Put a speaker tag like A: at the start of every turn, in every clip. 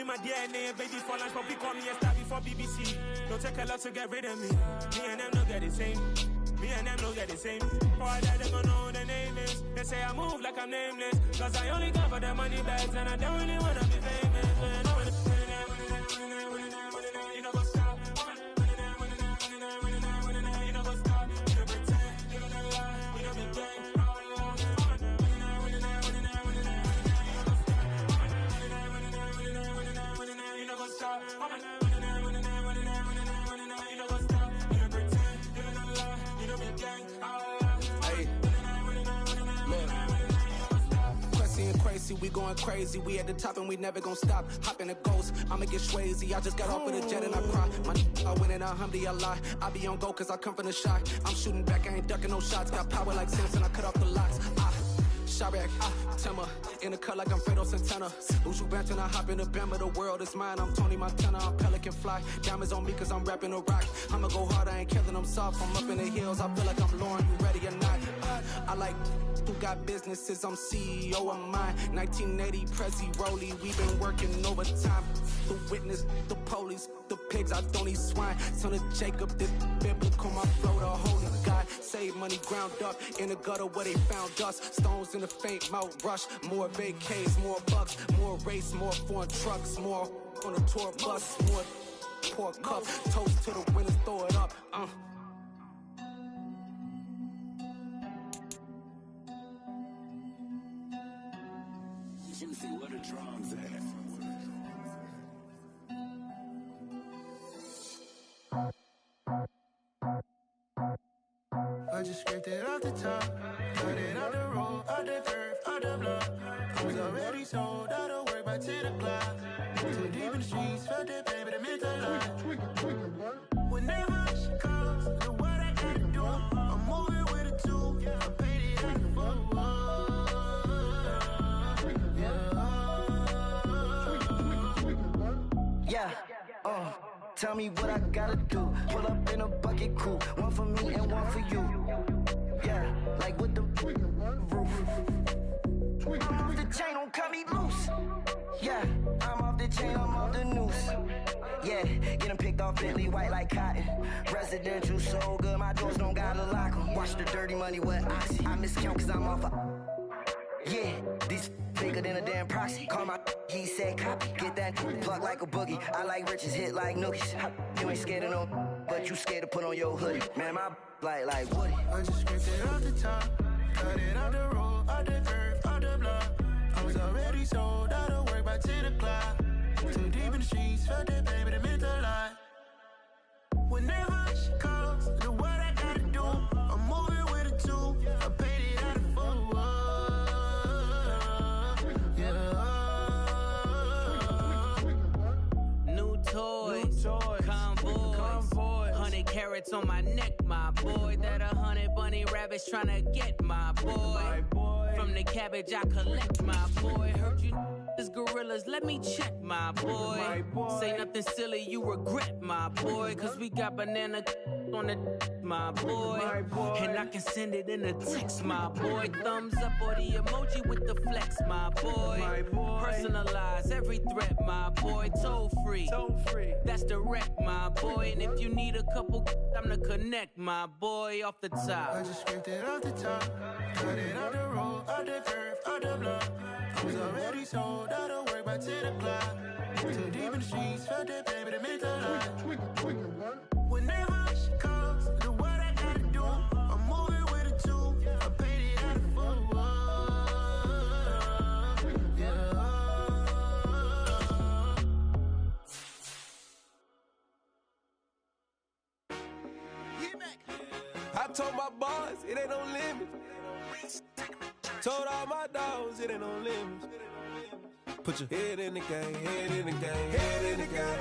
A: my DNA, baby for lunch, but we call me a star before BBC. Don't take a lot to get rid of me. Me and them don't get the same. Me and them don't get the same. Why that they gonna know who the name is? They say I move like I'm nameless. Cause I only got for the money bags and I don't really wanna be famous. You know go stop. You know go stop. You know pretend. You know lie. You know be gang. You know go stop.
B: We going crazy, we at the top and we never gon' stop. Hop in a ghost, I'ma get swayzy. I just got off with a jet and I cry. I win in a Humvee, I lie. I be on go cause I come from the shot. I'm shooting back, I ain't ducking no shots. Got power like Samson, I cut off the locks. Chirac, Timmer, in the cut like I'm Fredo Santana. Usual Banton, I hop in the Bama, the world is mine. I'm Tony Montana, I'm Pelican Fly. Diamonds on me cause I'm rapping a rock. I'ma go hard, I ain't killing them soft. I'm up in the hills, I feel like I'm Lauren, you ready or not? I like who got businesses, I'm CEO of mine. 1980 Prezi Rolly, we been working overtime. The witness, the police, the pigs, I don't eat swine. Son of Jacob, this biblical, my flow, the holy God. Save money ground up in the gutter where they found us. Stones in the faint mouth rush. More vacays, more bucks, more race, more foreign trucks, more on the tour bus, more pour cups. Toast to the winners, throw it up.
C: Juicy, where the drums at?
D: I just scraped it off the top, cut it off the road, out the curve, out the block. I was already sold out of work by 10 o'clock. Too deep in the streets, felt that pain, but it meant a lot. Whenever she calls, know what I gotta do. I'm moving with a two, I paid it out the book.
E: Tell me what I gotta do. Pull up in a bucket crew, one for me and one for you. Yeah, like with the roof. I'm off the chain, don't cut me loose. Yeah, I'm off the chain, I'm off the noose. Yeah, get them picked off Bentley, white like cotton. Residential so good, my doors don't gotta lock them. Watch the dirty money with oxy. I miscount cause I'm off yeah, these bigger than a damn proxy. Call my he said copy. Get that plug like a boogie. I like riches, hit like nookies. You ain't scared of no, but you scared to put on your hoodie. Man, my like Woody.
D: I just scraped it off the top, cut it off the road, out the curve, out the block. I was already sold out of work by 10 o'clock. Too deep in the streets, felt that pain, but it meant a lot. Whenever she calls, know what I gotta do. I'm moving with a two, I paid it out of full.
F: Convoy. 100 carats on my neck, my boy. That 100 bunny rabbits tryna get my boy. From the cabbage I collect, my boy. Heard you is gorillas, let me check, my boy. Say nothing silly, you regret, my boy. Cause we got banana on the my boy. And I can send it in a text, my boy. Thumbs up or the emoji with the flex, my boy. Personalize every threat, my boy. Toll free. That's direct, my boy. And if you need a couple, I'm the connect, my boy. Off the top.
D: I just scraped it off the top, cut it off the road, out the curve, out the block. I was already sold out of work by 10 o'clock. Too deep in the streets, felt that pain, but it meant a lot. Whenever she calls, know what I gotta do. I'm moving with a two, I paid it out of full.
G: I told my boys, it ain't no limits. Told all my dogs, it ain't no limits. Put your head in the game, head in the game, head in the game.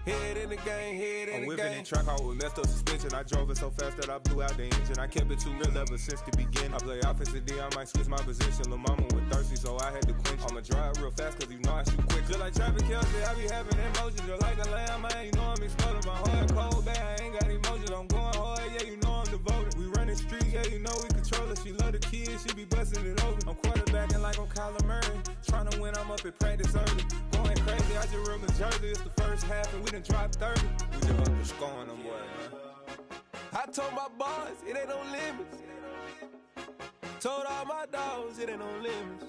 G: Head in the game, head in the game. I'm whipping in track out with messed up suspension. I drove it so fast that I blew out the engine. I kept it too real ever since the beginning. I play offensive D, I might switch my position. Lil' mama was thirsty, so I had to quench. I'ma drive real fast, cause you know I shoot quick. Just like Travis Kelce, I be having emotions. Just like a lamb, man, you know I'm exploding. My heart cold, bad, I ain't got emotions. I'm going hard, yeah, you know I'm devoted. We running streets, yeah, you know we control it. She love the kids, she be busting it over. I'm quarterbacking like I'm Kyler Murray. Tryna win, I'm up at practice early. Going crazy, I just from the Jersey, it's the first half and we done dropped 30. We just up to scoring them, boy, man. I told my boys, it ain't no limits. Told all my dogs, it ain't no limits.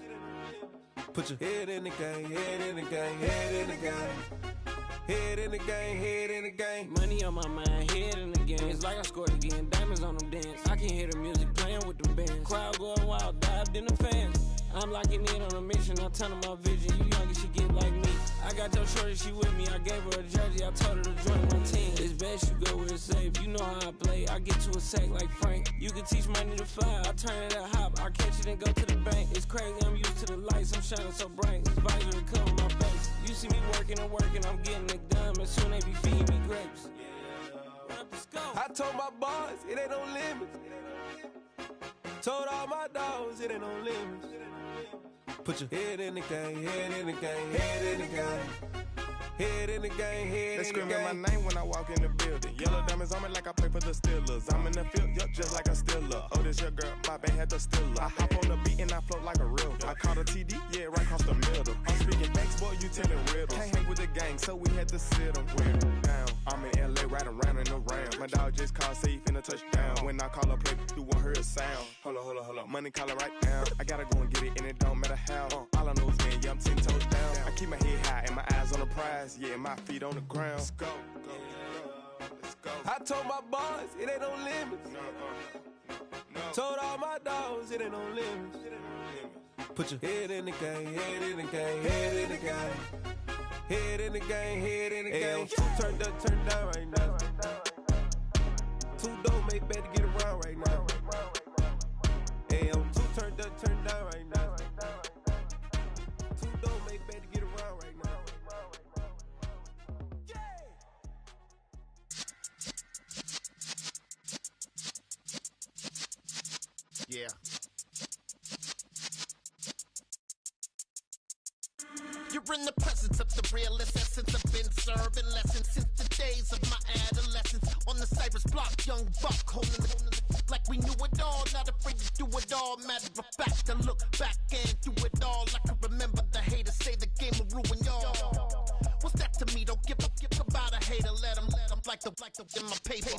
G: Put your head in the game, head in the game, head in the game. Head in the game, head in the game.
H: Money on my mind, head in the game. It's like I scored again, diamonds on them dance. I can hear the music playing with the bands. Crowd going wild, dived in the fans. I'm locking in on a mission, I'm telling my vision. You young, you should get like me. I got your shorty, she with me. I gave her a jersey, I told her to join my team. It's best you go where it's safe. You know how I play, I get to a sack like Frank. You can teach money to fly, I turn it up hop. I catch it and go to the bank. It's crazy, I'm used to the lights, I'm shining so bright. This visor to cover my face. You see me working and working, I'm getting it done. But soon they be feeding me grapes.
G: I told my boys, it ain't no limits. Told all my dogs, it ain't no limits. Put your head in the game, head in the game, head in the game. Head in the game, head in the game. They screaming my name when I walk in the building. Yellow diamonds on me like I play for the Steelers. I'm in the field, yup, just like a Steeler. Oh, this your girl, my band had the Steeler. I hop on the beat and I float like a real. I caught a TD, yeah, right across the middle. I'm speaking facts, boy, you telling riddles. Can't hang with the gang, so we had to sit them down. I'm in LA, riding around in the round. My dog just called, say he finna touchdown. When I call a play, you won't hear a sound. Hold up, money calling right now. I gotta go and get it, and it don't matter how. All I know is, man, yeah, I'm 10 toes down. I keep my head high and my eyes on the prize. Yeah, my feet on the ground. Let's go. Let's go. I told my boys, it ain't no limits. No. Told all my dogs, it ain't no limits. Put your head in the game, head in the game, head in the game. Head in the game, head in the game. Turned up, turned down right now. Two dope make better get around right now. Hey, I'm two turned up, turned down right now. Two dope make better get around right now.
I: Yeah. You're in the presence of the realest essence. I've been serving lessons since the days of my adolescence. On the Cypress block, young buck holding the like we knew it all. Not afraid to do it all. Matter of fact, to look back and do it all. I can remember the haters say the game will ruin y'all. What's that to me? Don't give about a hater. Let them like the in my paper.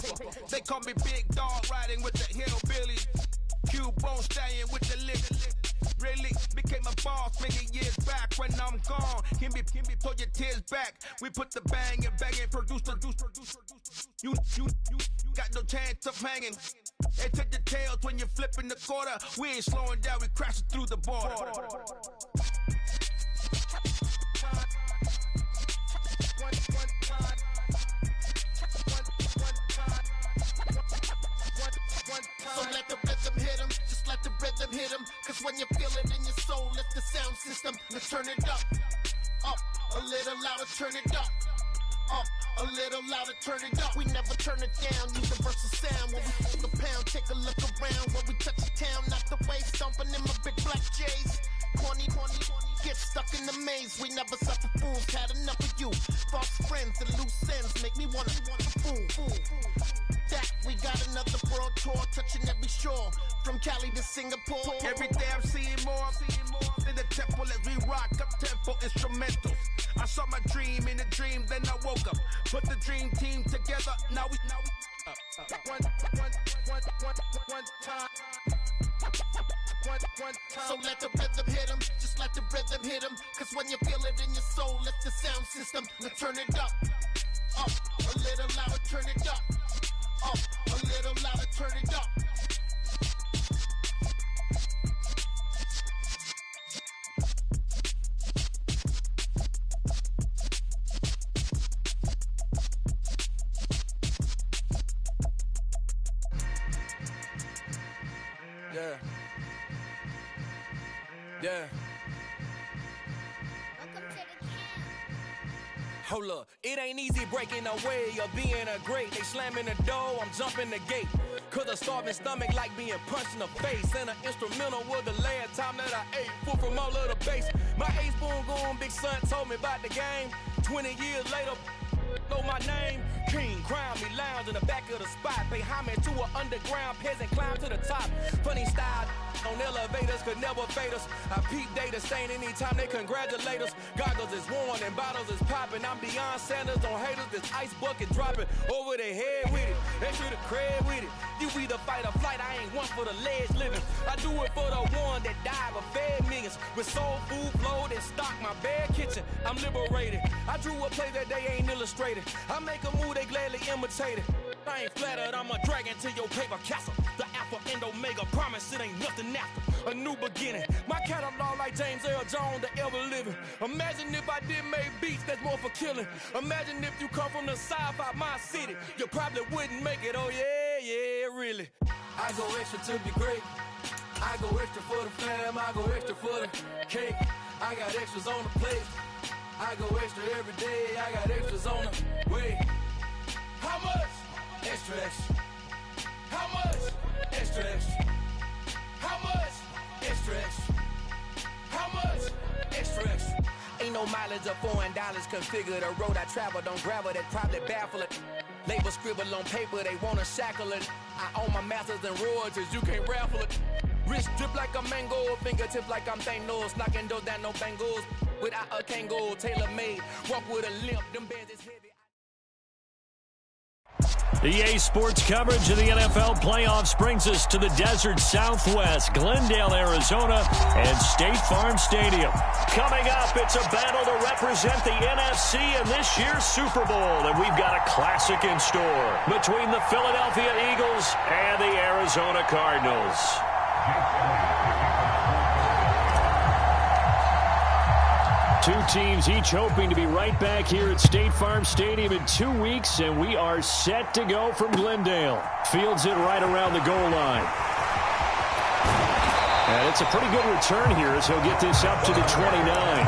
J: They call me Big Dog, riding with the hillbilly. Q-Bone staying with the lick. Really became a boss many years back. When I'm gone, can be pull your tears back. We put the bang and produce. You got no chance of hanging. They take the tails when you're flipping the quarter. We ain't slowing down, we crashing through the border.
I: So let the rhythm hit him, just let the rhythm hit him. Cause when you feel it in your soul, let the sound system, let's turn it up, a little louder, turn it up, a little louder, turn it up. We never turn it down, universal sound. When we hold the pound, take a look around. When we touch the town, not the way, stomping in my big black J's. Corny, get stuck in the maze. We never suffer fools, had enough of you. False friends and loose ends make me wanna fool. That we got another world tour, touching every shore, from Cali to Singapore.
J: Every day I'm seeing more in the temple as we rock up tempo instrumentals. I saw my dream in a dream, then I woke up. Put the dream team together. Now we one time.
I: So let the rhythm hit him, just let the rhythm hit him. Cause when you feel it in your soul, let the sound system, let's turn it up, a little louder, turn it up, a little louder, turn it up.
K: Yeah. Hold up, it ain't easy breaking away or being a great. They slamming the door, I'm jumping the gate. Cause a starving stomach like being punched in the face. And an instrumental was the last time that I ate food from all of the bass. My ace boom goon big son told me about the game. 20 years later, know my name? King, crown me, lounge in the back of the spot. Pay homage to an underground peasant, climb to the top. Funny style on elevators could never fade us. I peep data stain anytime they congratulate us. Goggles is worn and bottles is popping. I'm Deion Sanders on haters, this ice bucket dropping over their head with it. They should have cred with it. You either fight or flight, I ain't one for the ledge living. I do it for the one that died but fed millions. With soul food flowed and stock my bare kitchen. I'm liberated. I drew a play that they ain't illustrated. I make a move, they gladly imitate it. I ain't flattered, I'm a dragon to your paper castle. The Alpha and Omega, promise it ain't nothing after. A new beginning. My catalog like James Earl Jones, the ever living. Imagine if I did make beats that's more for killing. Imagine if you come from the south out my city. You probably wouldn't make it, oh yeah, really.
G: I go extra to be great. I go extra for the fam, I go extra for the cake. I got extras on the plate. I go extra every day, I got extras on the way. How much? Extra, extra. How much? Extra, extra. How much? Extra, extra. How much? Extra, extra.
K: Ain't no mileage of $4 configure the road I travel. Don't gravel that probably baffle it. Label scribble on paper, they wanna shackle it. I own my masters and royalties, you can't raffle it. Wrist drip like a mango, fingertip like I'm Thanos. Knocking those down, no bangles. Without a Kango, tailor-made. Walk with a limp, them bands is heavy.
L: EA Sports coverage of the NFL playoffs brings us to the desert Southwest, Glendale, Arizona, and State Farm Stadium. Coming up, it's a battle to represent the NFC in this year's Super Bowl, and we've got a classic in store between the Philadelphia Eagles and the Arizona Cardinals. Two teams each hoping to be right back here at State Farm Stadium in 2 weeks, and we are set to go from Glendale. Fields it right around the goal line. And it's a pretty good return here as he'll get this up to the 29.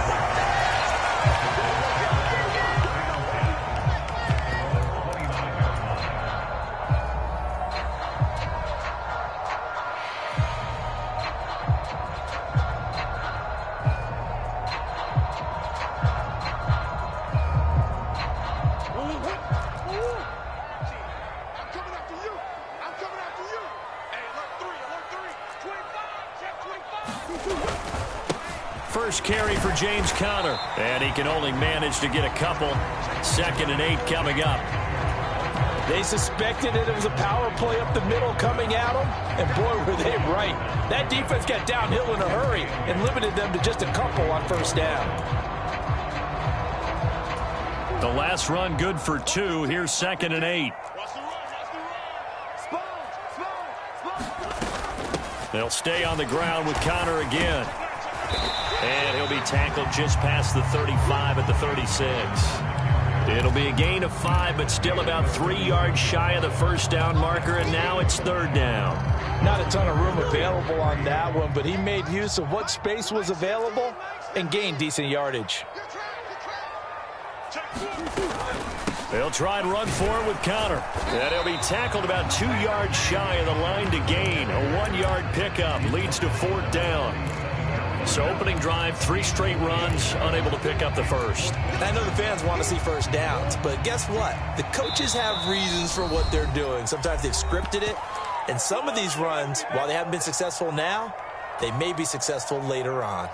L: First carry for James Conner, and he can only manage to get a couple. 2nd and 8 coming up.
M: They suspected it was a power play up the middle coming at them, and boy, were they right. That defense got downhill in a hurry and limited them to just a couple on first down.
L: The last run good for 2. Here's 2nd and 8. They'll stay on the ground with Conner again. And he'll be tackled just past the 35 at the 36. It'll be a gain of 5, but still about 3 yards shy of the first down marker, and now it's 3rd down.
M: Not a ton of room available on that one, but he made use of what space was available and gained decent yardage.
L: They'll try and run for it with Conner. And he'll be tackled about 2 yards shy of the line to gain. A 1-yard pickup leads to 4th down. So opening drive, 3 straight runs, unable to pick up the first.
M: I know the fans want to see first downs, but guess what? The coaches have reasons for what they're doing. Sometimes they've scripted it, and some of these runs, while they haven't been successful now, they may be successful later on.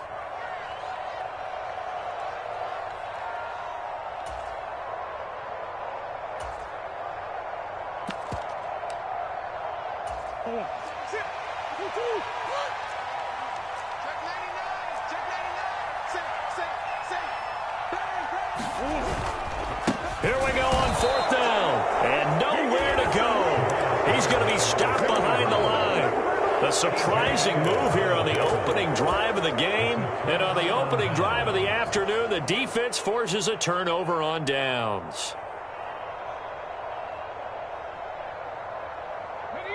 L: Here we go on 4th down, and nowhere to go. He's going to be stopped behind the line. A surprising move here on the opening drive of the game, and on the opening drive of the afternoon, the defense forces a turnover on downs.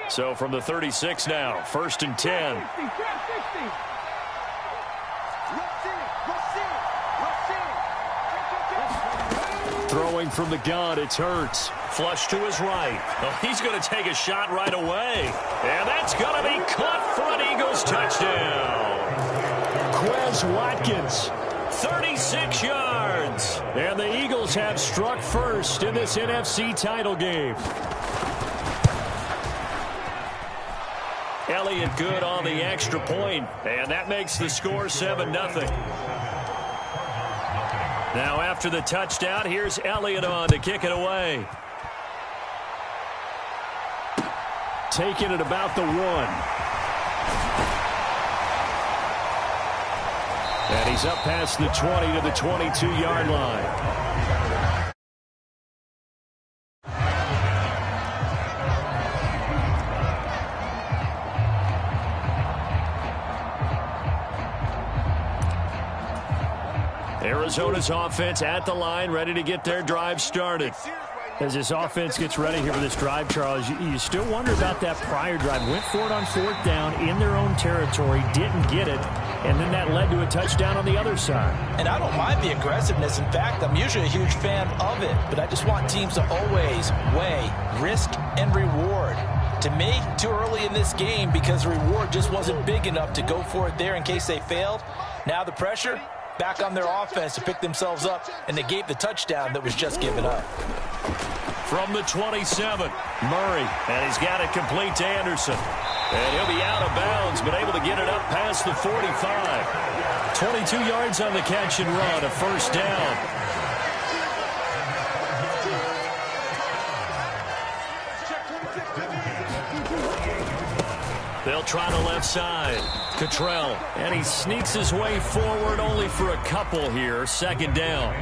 L: So from the 36 now, 1st and 10. Throwing from the gun, it's Hurts. Flush to his right. Oh, he's going to take a shot right away. And that's going to be caught for an Eagles touchdown. Quez Watkins 36 yards. And the Eagles have struck first in this NFC title game. Elliott good on the extra point, and that makes the score 7-0. Now after the touchdown, here's Elliott on to kick it away. Taking it about the 1. And he's up past the 20 to the 22-yard line. Arizona's offense at the line, ready to get their drive started. As this offense gets ready here for this drive, Charles, you still wonder about that prior drive. Went for it on 4th down in their own territory, didn't get it, and then that led to a touchdown on the other side.
M: And I don't mind the aggressiveness. In fact, I'm usually a huge fan of it, but I just want teams to always weigh risk and reward. To me, too early in this game because the reward just wasn't big enough to go for it there in case they failed. Now the pressure back on their offense to pick themselves up and negate the touchdown that was just given up.
L: From the 27, Murray, and he's got it complete to Anderson. And he'll be out of bounds, but able to get it up past the 45. 22 yards on the catch and run, a first down. They'll try the left side. Cottrell, and he sneaks his way forward only for a couple here. Second down.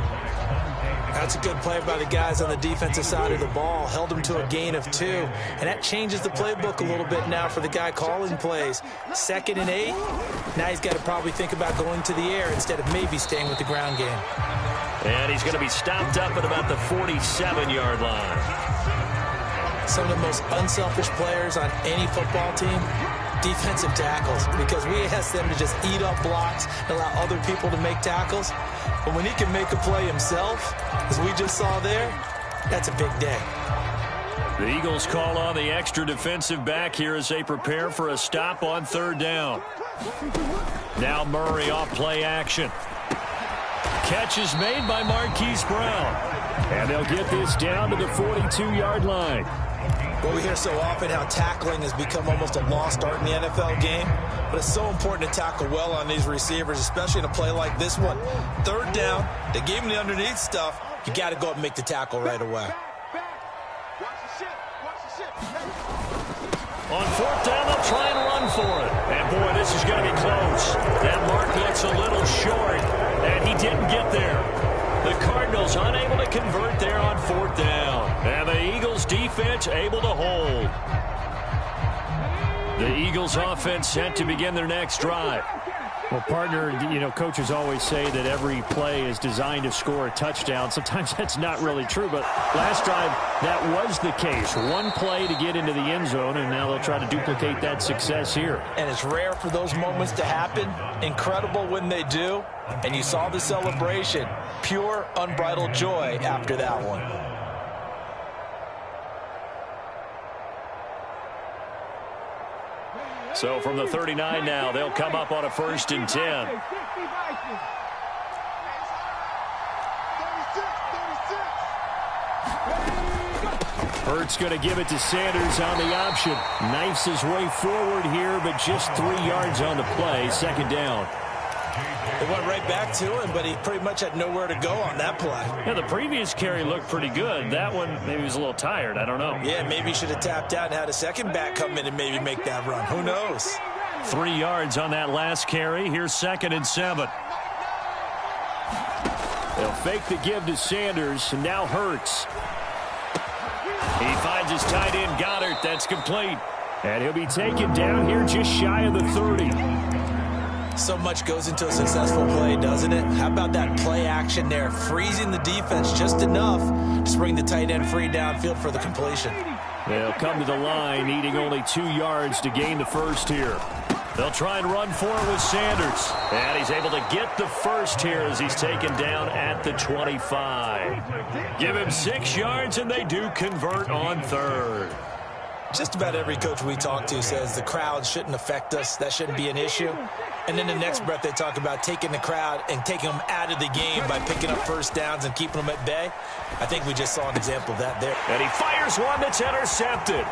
M: That's a good play by the guys on the defensive side of the ball. Held them to a gain of 2. And that changes the playbook a little bit now for the guy calling plays. 2nd and 8. Now he's got to probably think about going to the air instead of maybe staying with the ground game.
L: And he's going to be stopped up at about the 47-yard line.
M: Some of the most unselfish players on any football team, defensive tackles, because we ask them to just eat up blocks and allow other people to make tackles. But when he can make a play himself, as we just saw there, that's a big day.
L: The Eagles call on the extra defensive back here as they prepare for a stop on 3rd down. Now Murray off play action. Catch is made by Marquise Brown. And they'll get this down to the 42-yard line.
M: Well, we hear so often how tackling has become almost a lost art in the NFL game. But it's so important to tackle well on these receivers, especially in a play like this one. 3rd down, they gave him the underneath stuff. You got to go up and make the tackle right away.
L: On 4th down, they'll try and run for it. And, boy, this is going to be close. That mark looks a little short, and he didn't get there. The Cardinals unable to convert there on 4th down. And the Eagles defense able to hold. The Eagles offense set to begin their next drive. Well, partner, coaches always say that every play is designed to score a touchdown. Sometimes that's not really true, but last drive, that was the case. One play to get into the end zone, and now they'll try to duplicate that success here.
M: And it's rare for those moments to happen. Incredible when they do. And you saw the celebration. Pure, unbridled joy after that one.
L: So from the 39 now, they'll come up on a 1st and 10. Hurts going to give it to Sanders on the option. Knifes his way forward here, but just 3 yards on the play. 2nd down.
M: They went right back to him, but he pretty much had nowhere to go on that play.
L: Yeah, the previous carry looked pretty good. That one, maybe he was a little tired. I don't know.
M: Yeah, maybe he should have tapped out and had a second back come in and maybe make that run. Who knows?
L: 3 yards on that last carry. Here's 2nd and 7. They'll fake the give to Sanders, and now Hurts. He finds his tight end, Goddard. That's complete. And he'll be taken down here just shy of the 30.
M: So much goes into a successful play, doesn't it? How about that play action there? Freezing the defense just enough to bring the tight end free downfield for the completion.
L: They'll come to the line, needing only 2 yards to gain the first here. They'll try and run for it with Sanders. And he's able to get the first here as he's taken down at the 25. Give him 6 yards, and they do convert on 3rd.
M: Just about every coach we talk to says the crowd shouldn't affect us. That shouldn't be an issue. And then the next breath they talk about taking the crowd and taking them out of the game by picking up first downs and keeping them at bay. I think we just saw an example of that there.
L: And he fires one that's intercepted.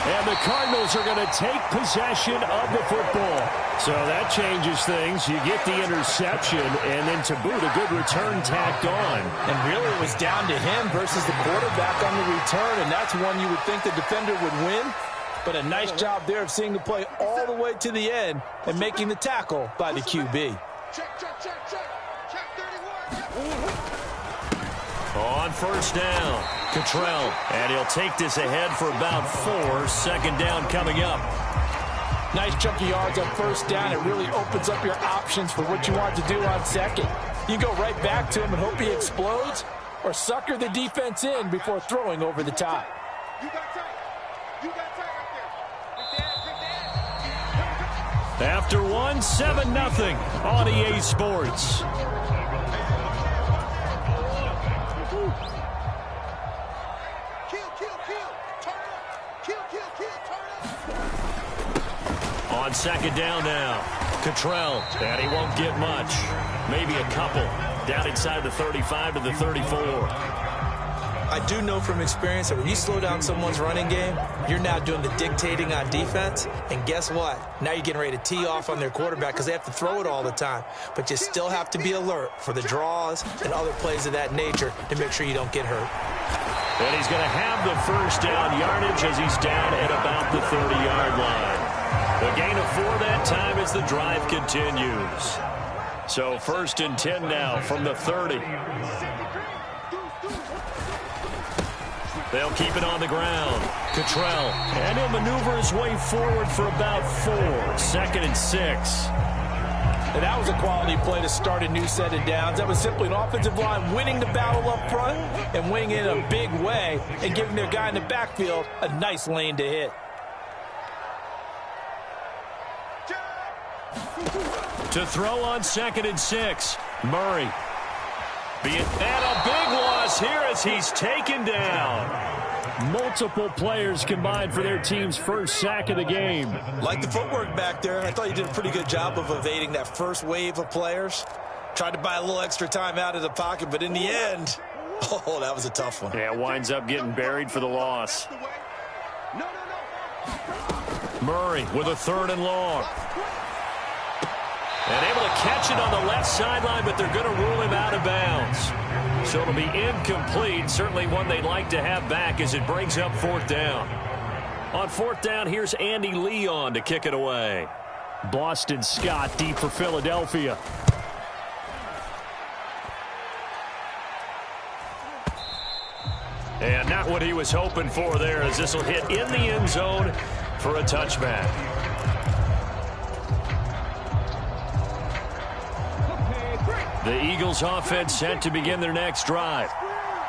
L: And the Cardinals are going to take possession of the football. So that changes things. You get the interception, and then to boot, a good return tacked on.
M: And really it was down to him versus the quarterback on the return, and that's one you would think the defender would win. But a nice job there of seeing the play all the way to the end and making the tackle by the QB.
L: On first down, Cottrell, and he'll take this ahead for about 4. Second down coming up.
M: Nice chunky yards on first down. It really opens up your options for what you want to do on second. You go right back to him and hope he explodes, or sucker the defense in before throwing over the top.
L: After one, 7-0 on EA Sports. On second down now, Cottrell, and he won't get much. Maybe a couple. Down inside the 35 to the 34.
M: I do know from experience that when you slow down someone's running game, you're now doing the dictating on defense. And guess what? Now you're getting ready to tee off on their quarterback because they have to throw it all the time. But you still have to be alert for the draws and other plays of that nature to make sure you don't get hurt.
L: And he's going to have the first down yardage as he's down at about the 30-yard line. The gain of 4 that time as the drive continues. So first and 10 now from the 30. They'll keep it on the ground. Cottrell, and he'll maneuver his way forward for about 4. Second and 6.
M: And that was a quality play to start a new set of downs. That was simply an offensive line winning the battle up front and winning it in a big way and giving their guy in the backfield a nice lane to hit.
L: To throw on second and 6, Murray. And a big loss here as he's taken down. Multiple players combined for their team's first sack of the game.
M: Like the footwork back there, I thought he did a pretty good job of evading that first wave of players. Tried to buy a little extra time out of the pocket, but in the end, oh, that was a tough one.
L: Yeah, winds up getting buried for the loss. Murray with a 3rd and long. And able to catch it on the left sideline, but they're going to rule him out of bounds. So it'll be incomplete. Certainly one they'd like to have back as it brings up 4th down. On 4th down, here's Andy Leon to kick it away. Boston Scott deep for Philadelphia. And not what he was hoping for there, as this will hit in the end zone for a touchback. The Eagles offense set to begin their next drive.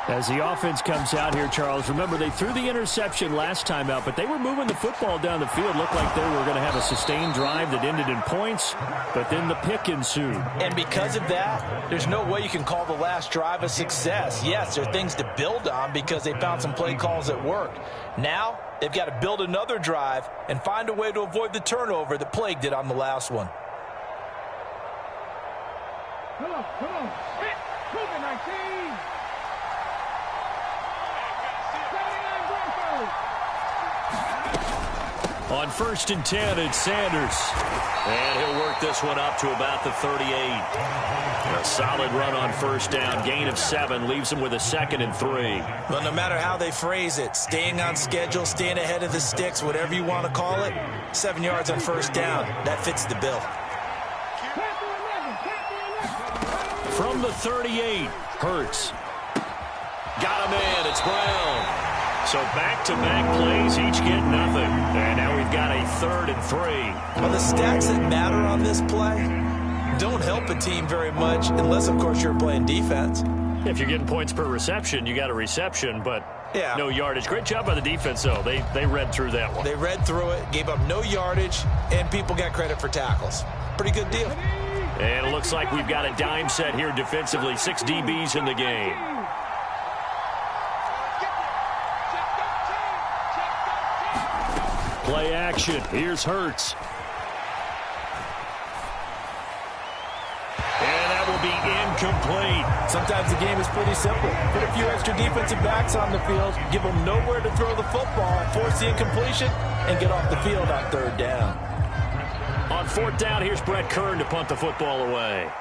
L: As the offense comes out here, Charles, remember they threw the interception last time out, but they were moving the football down the field. Looked like they were going to have a sustained drive that ended in points, but then the pick ensued.
M: And because of that, there's no way you can call the last drive a success. Yes, there are things to build on because they found some play calls that worked. Now, they've got to build another drive and find a way to avoid the turnover that plagued it on the last one.
D: Come on. Hit. Moving 19. 79 Broncos.
L: On 1st and 10, it's Sanders. And he'll work this one up to about the 38. A solid run on first down. Gain of 7 leaves him with a 2nd and 3.
M: Well, no matter how they phrase it, staying on schedule, staying ahead of the sticks, whatever you want to call it, 7 yards on first down. That fits the bill.
L: From the 38, Hurts. Got him in. It's Brown. So back-to-back plays, each get nothing. And now we've got a 3rd and 3.
M: Well, the stats that matter on this play don't help a team very much unless, of course, you're playing defense.
L: If you're getting points per reception, you got a reception, but
M: yeah,
L: no yardage. Great job by the defense, though. They read through that one.
M: They read through it, gave up no yardage, and people got credit for tackles. Pretty good deal.
L: And it looks like we've got a dime set here defensively. 6 DBs in the game. Play action. Here's Hurts. And that will be incomplete.
M: Sometimes the game is pretty simple. Put a few extra defensive backs on the field, give them nowhere to throw the football, force the incompletion, and get off the field on third down.
L: On fourth down, here's Brett Kern to punt the football away.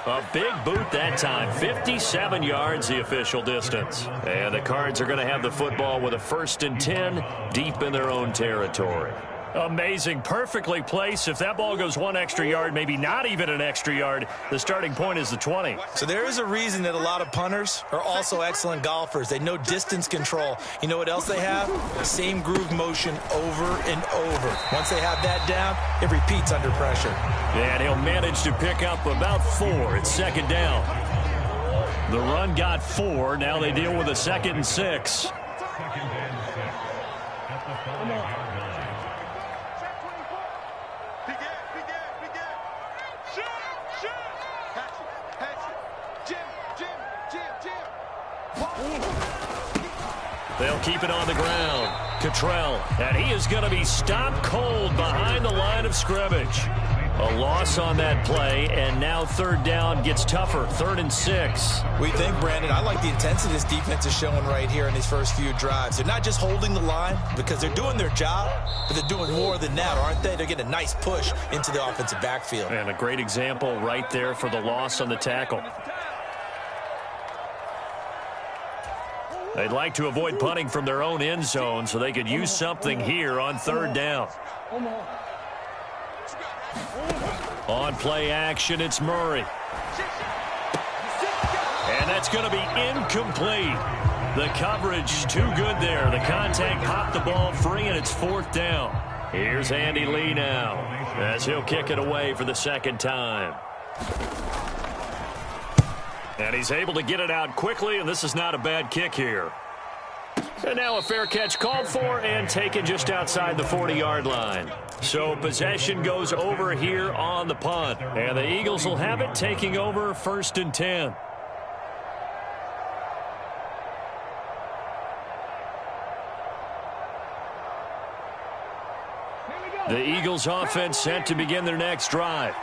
L: A big boot that time. 57 yards the official distance. And the Cards are going to have the football with a 1st and 10 deep in their own territory. Amazing. Perfectly placed. If that ball goes 1 extra yard, maybe not even an extra yard, the starting point is the 20.
M: So there is a reason that a lot of punters are also excellent golfers. They know distance control. You know what else they have? Same groove motion over and over. Once they have that down, it repeats under pressure.
L: And he'll manage to pick up about 4. It's 2nd down. The run got 4. Now they deal with a 2nd and 6. They'll keep it on the ground. Cottrell, and he is going to be stopped cold behind the line of scrimmage. A loss on that play, and now 3rd down gets tougher. 3rd and 6.
M: We think, Brandon, I like the intensity this defense is showing right here in these first few drives. They're not just holding the line because they're doing their job, but they're doing more than that, aren't they? They're getting a nice push into the offensive backfield.
L: And a great example right there for the loss on the tackle. They'd like to avoid punting from their own end zone so they could use something here on 3rd down. On play action, it's Murray. And that's going to be incomplete. The coverage too good there. The contact popped the ball free, and it's 4th down. Here's Andy Lee now as he'll kick it away for the 2nd time. And he's able to get it out quickly, and this is not a bad kick here. And now a fair catch called for and taken just outside the 40-yard line. So possession goes over here on the punt. And the Eagles will have it, taking over 1st and 10. The Eagles offense set to begin their next drive.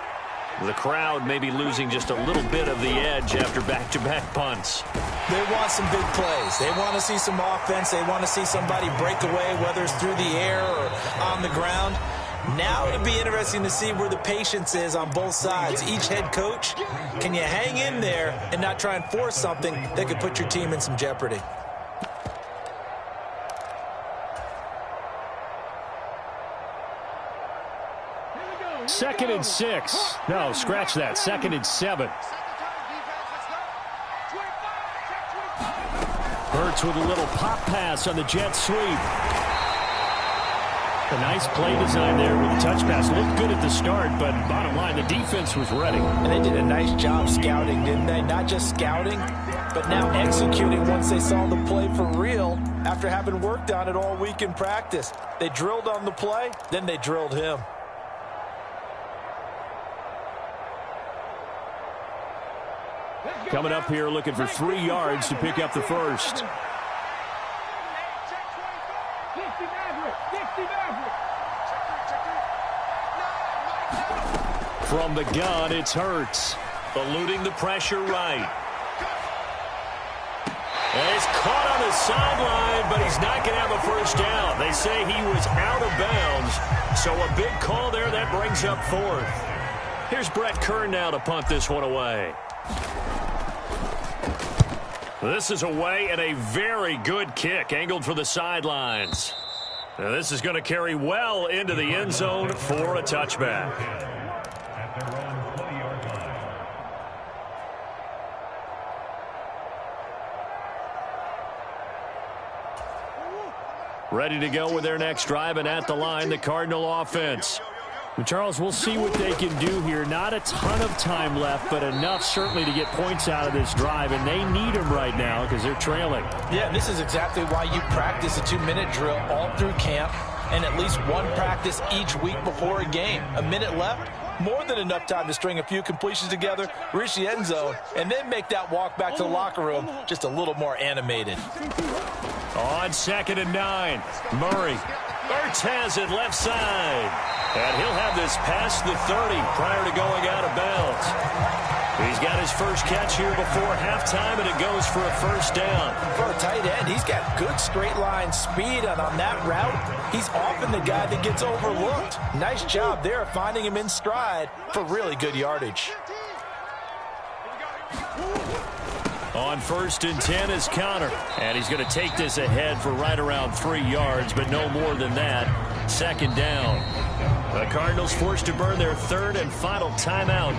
L: The crowd may be losing just a little bit of the edge after back-to-back punts.
M: They want some big plays. They want to see some offense. They want to see somebody break away, whether it's through the air or on the ground. Now it'll be interesting to see where the patience is on both sides. Each head coach, can you hang in there and not try and force something that could put your team in some jeopardy?
L: Second and 6. No, scratch that. 2nd and 7. Hurts with a little pop pass on the jet sweep. A nice play design there with the touch pass. Looked good at the start, but bottom line, the defense was ready.
M: And they did a nice job scouting, didn't they? Not just scouting, but now executing once they saw the play for real after having worked on it all week in practice. They drilled on the play, then they drilled him.
L: Coming up here looking for 3 yards to pick up the first. From the gun, it's Hurts. Eluding the pressure right. And he's caught on the sideline, but he's not going to have a first down. They say he was out of bounds. So a big call there. That brings up 4th. Here's Brett Kern now to punt this one away. This is away and a very good kick angled for the sidelines. Now this is going to carry well into the end zone for a touchback. Ready to go with their next drive, and at the line, the Cardinal offense. Charles, we'll see what they can do here. Not a ton of time left, but enough certainly to get points out of this drive, and they need them right now because they're trailing.
M: Yeah, this is exactly why you practice a 2-minute drill all through camp and at least one practice each week before a game. A minute left, more than enough time to string a few completions together, reach the end zone, and then make that walk back to the locker room just a little more animated.
L: On 2nd and 9, Murray. Ertz has it left side. And he'll have this past the 30 prior to going out of bounds. He's got his first catch here before halftime, and it goes for a first down.
M: For a tight end, he's got good straight line speed, and on that route, he's often the guy that gets overlooked. Nice job there finding him in stride for really good yardage.
L: On 1st and 10 is Connor, and he's going to take this ahead for right around 3 yards, but no more than that. 2nd down. The Cardinals forced to burn their 3rd and final timeout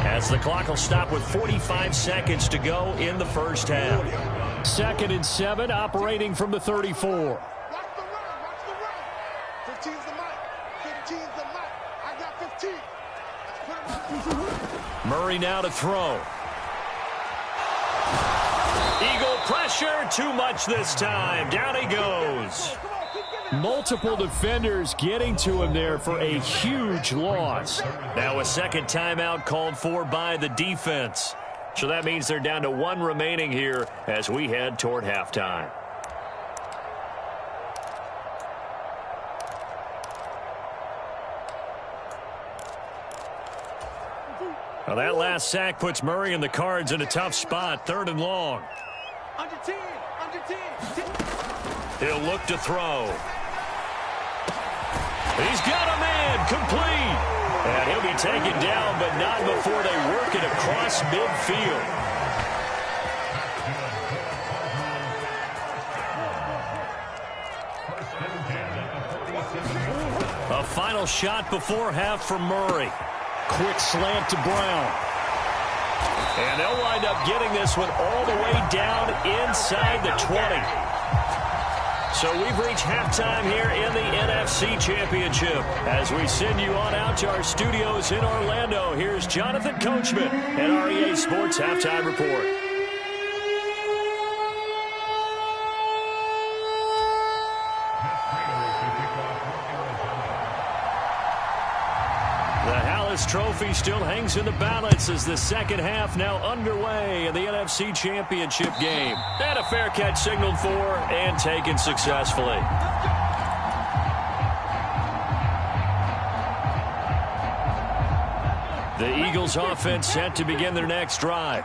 L: as the clock will stop with 45 seconds to go in the first half. 2nd and 7, operating from the 34.
D: Watch the run. 15's the mic. 15's the mic. I got 15.
L: Murray now to throw. Eagle pressure, too much this time. Down he goes. Multiple defenders getting to him there for a huge loss. Now a second timeout called for by the defense. So that means they're down to 1 remaining here as we head toward halftime. Well, that last sack puts Murray and the Cards in a tough spot, 3rd and long.
D: Under 10.
L: He'll look to throw. He's got a man, complete. And he'll be taken down, but not before they work it across midfield. A final shot before half for Murray. Quick slant to Brown. And they'll wind up getting this one all the way down inside the 20. So we've reached halftime here in the NFC Championship. As we send you on out to our studios in Orlando, here's Jonathan Coachman and REA Sports Halftime Report. Trophy still hangs in the balance as the second half now underway in the NFC Championship game. And a fair catch signaled for and taken successfully. The Eagles offense set to begin their next drive.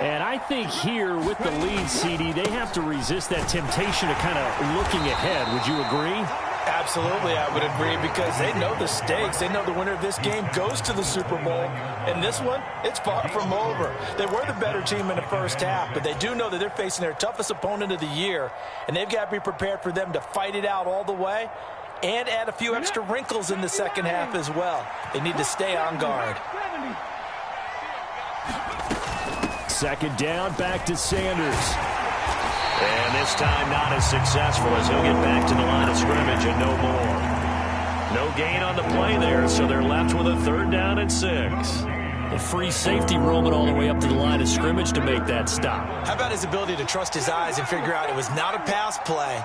L: And I think here with the lead, CD, they have to resist that temptation of kind of looking ahead. Would you agree?
M: Absolutely, I would agree, because they know the stakes. They know the winner of this game goes to the Super Bowl. And this one, it's far from over. They were the better team in the first half, but they do know that they're facing their toughest opponent of the year, and they've got to be prepared for them to fight it out all the way and add a few extra wrinkles in the second half as well. They need to stay on guard.
L: 2nd down, back to Sanders. And this time not as successful as he'll get back to the line of scrimmage and no more. No gain on the play there, so they're left with a 3rd down and 6. A free safety roaming all the way up to the line of scrimmage to make that stop.
M: How about his ability to trust his eyes and figure out it was not a pass play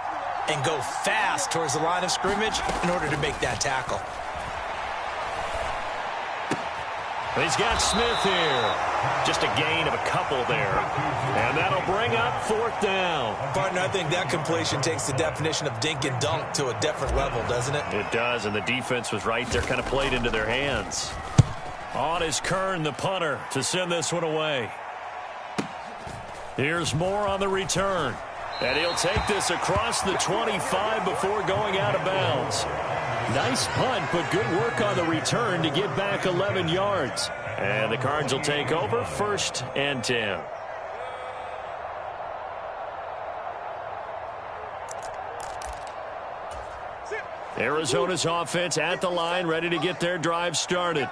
M: and go fast towards the line of scrimmage in order to make that tackle?
L: He's got Smith here. Just a gain of a couple there. And that'll bring up 4th down.
M: Partner, I think that completion takes the definition of dink and dunk to a different level, doesn't it?
L: It does, and the defense was right there, kind of played into their hands. On is Kern, the punter, to send this one away. Here's Moore on the return. And he'll take this across the 25 before going out of bounds. Nice punt, but good work on the return to get back 11 yards. And the Cards will take over 1st and 10. Arizona's offense at the line, ready to get their drive started.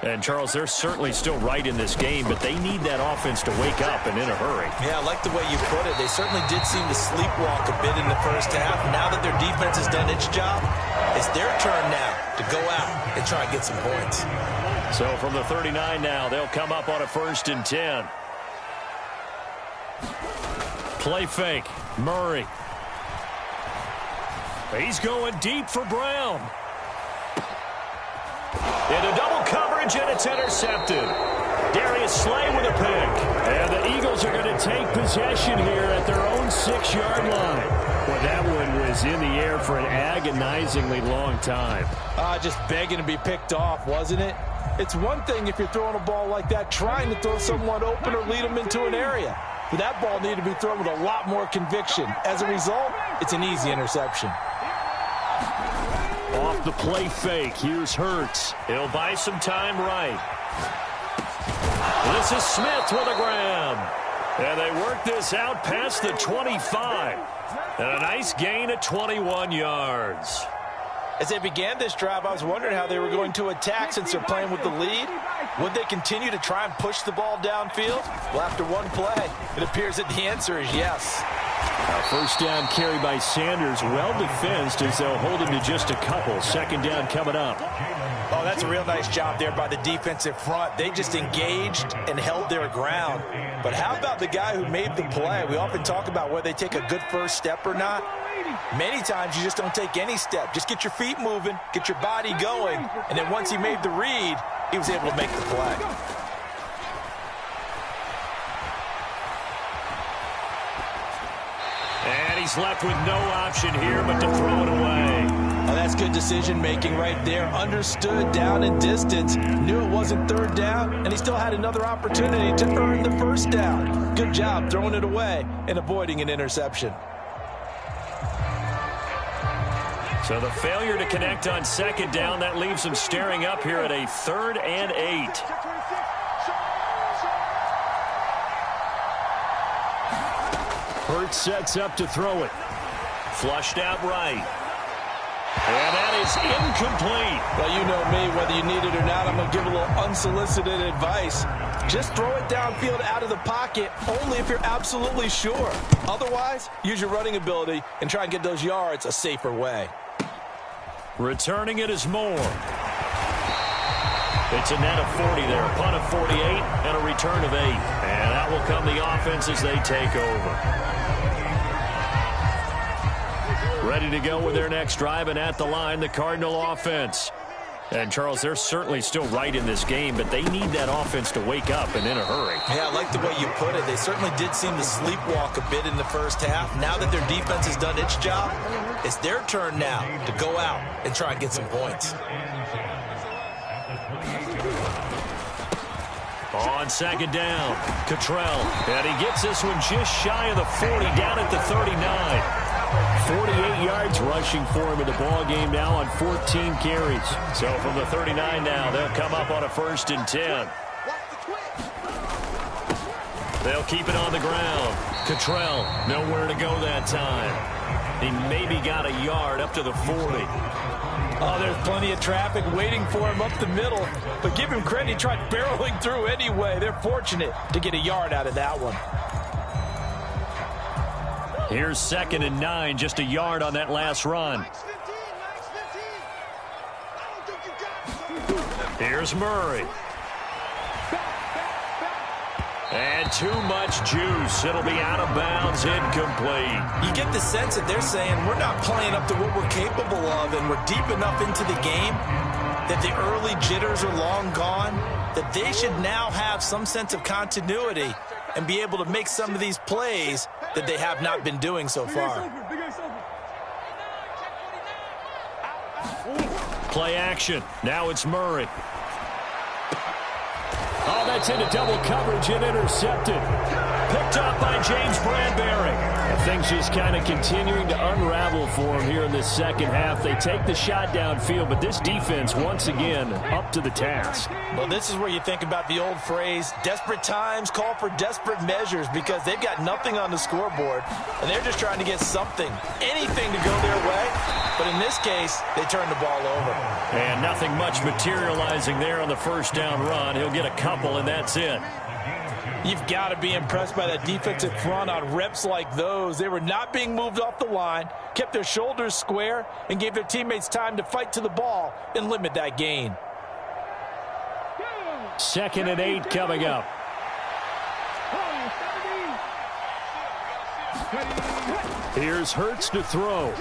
L: And, Charles, they're certainly still right in this game, but they need that offense to wake up and in a hurry.
M: Yeah, I like the way you put it. They certainly did seem to sleepwalk a bit in the first half. Now that their defense has done its job, it's their turn now to go out and try and get some points.
L: So from the 39 now, they'll come up on a 1st and 10. Play fake. Murray. He's going deep for Brown. Into double coverage. coverage, and it's intercepted. Darius Slay with a pick. And the Eagles are going to take possession here at their own 6-yard line. Well, that one was in the air for an agonizingly long time.
M: Just begging to be picked off, wasn't it? It's one thing if you're throwing a ball like that, trying to throw someone open or lead them into an area. But that ball needed to be thrown with a lot more conviction. As a result, it's an easy interception.
L: Off the play fake, here's Hurts. He'll buy some time right. This is Smith with a grab. And they work this out past the 25. And a nice gain of 21 yards.
M: As they began this drive, I was wondering how they were going to attack since they're playing with the lead. Would they continue to try and push the ball downfield? Well, after one play, it appears that the answer is yes.
L: First down carry by Sanders, well defensed as they'll hold him to just a couple. Second down coming up.
M: Oh, that's a real nice job there by the defensive front. They just engaged and held their ground. But how about the guy who made the play? We often talk about whether they take a good first step or not. Many times you just don't take any step. Just get your feet moving, get your body going, and then once he made the read, he was able to make the play.
L: And he's left with no option here but to throw it away.
M: Oh, that's good decision-making right there. Understood down and distance. Knew it wasn't third down, and he still had another opportunity to earn the first down. Good job throwing it away and avoiding an interception.
L: So the failure to connect on second down, that leaves them staring up here at a 3rd and 8. Hurts sets up to throw it. Flushed out right. And that is incomplete.
M: Well, you know me, whether you need it or not, I'm going to give a little unsolicited advice. Just throw it downfield out of the pocket, only if you're absolutely sure. Otherwise, use your running ability and try and get those yards a safer way.
L: Returning it is Moore. It's a net of 40 there, a punt of 48, and a return of 8. And that will come the offense as they take over. Ready to go with their next drive, and at the line, the Cardinal offense. And, Charles, they're certainly still right in this game, but they need that offense to wake up and in a hurry.
M: Yeah, I like the way you put it. They certainly did seem to sleepwalk a bit in the first half. Now that their defense has done its job, it's their turn now to go out and try and get some points.
L: On second down, Cottrell. And he gets this one just shy of the 40, down at the 39. 48 yards rushing for him in the ball game now on 14 carries. So from the 39 now, they'll come up on a 1st and 10. They'll keep it on the ground. Cottrell, nowhere to go that time. He maybe got a yard up to the 40.
M: Oh, there's plenty of traffic waiting for him up the middle. But give him credit, he tried barreling through anyway. They're fortunate to get a yard out of that one.
L: Here's 2nd and 9, just a yard on that last run. Here's Murray. And too much juice. It'll be out of bounds, incomplete.
M: You get the sense that they're saying we're not playing up to what we're capable of, and we're deep enough into the game that the early jitters are long gone, that they should now have some sense of continuity and be able to make some of these plays that they have not been doing so far.
L: Play action. Now it's Murray. Oh, that's into double coverage and intercepted. Picked up by James Bradbury. And things just kind of continuing to unravel for him here in this second half. They take the shot downfield, but this defense, once again, up to the task.
M: Well, this is where you think about the old phrase, desperate times call for desperate measures, because they've got nothing on the scoreboard, and they're just trying to get something, anything to go their way. But in this case, they turn the ball over.
L: And nothing much materializing there on the first down run. He'll get a couple, and that's it.
M: You've got to be impressed by that defensive front on reps like those. They were not being moved off the line, kept their shoulders square, and gave their teammates time to fight to the ball and limit that gain.
L: 2nd and 8 coming up. Here's Hurts to throw.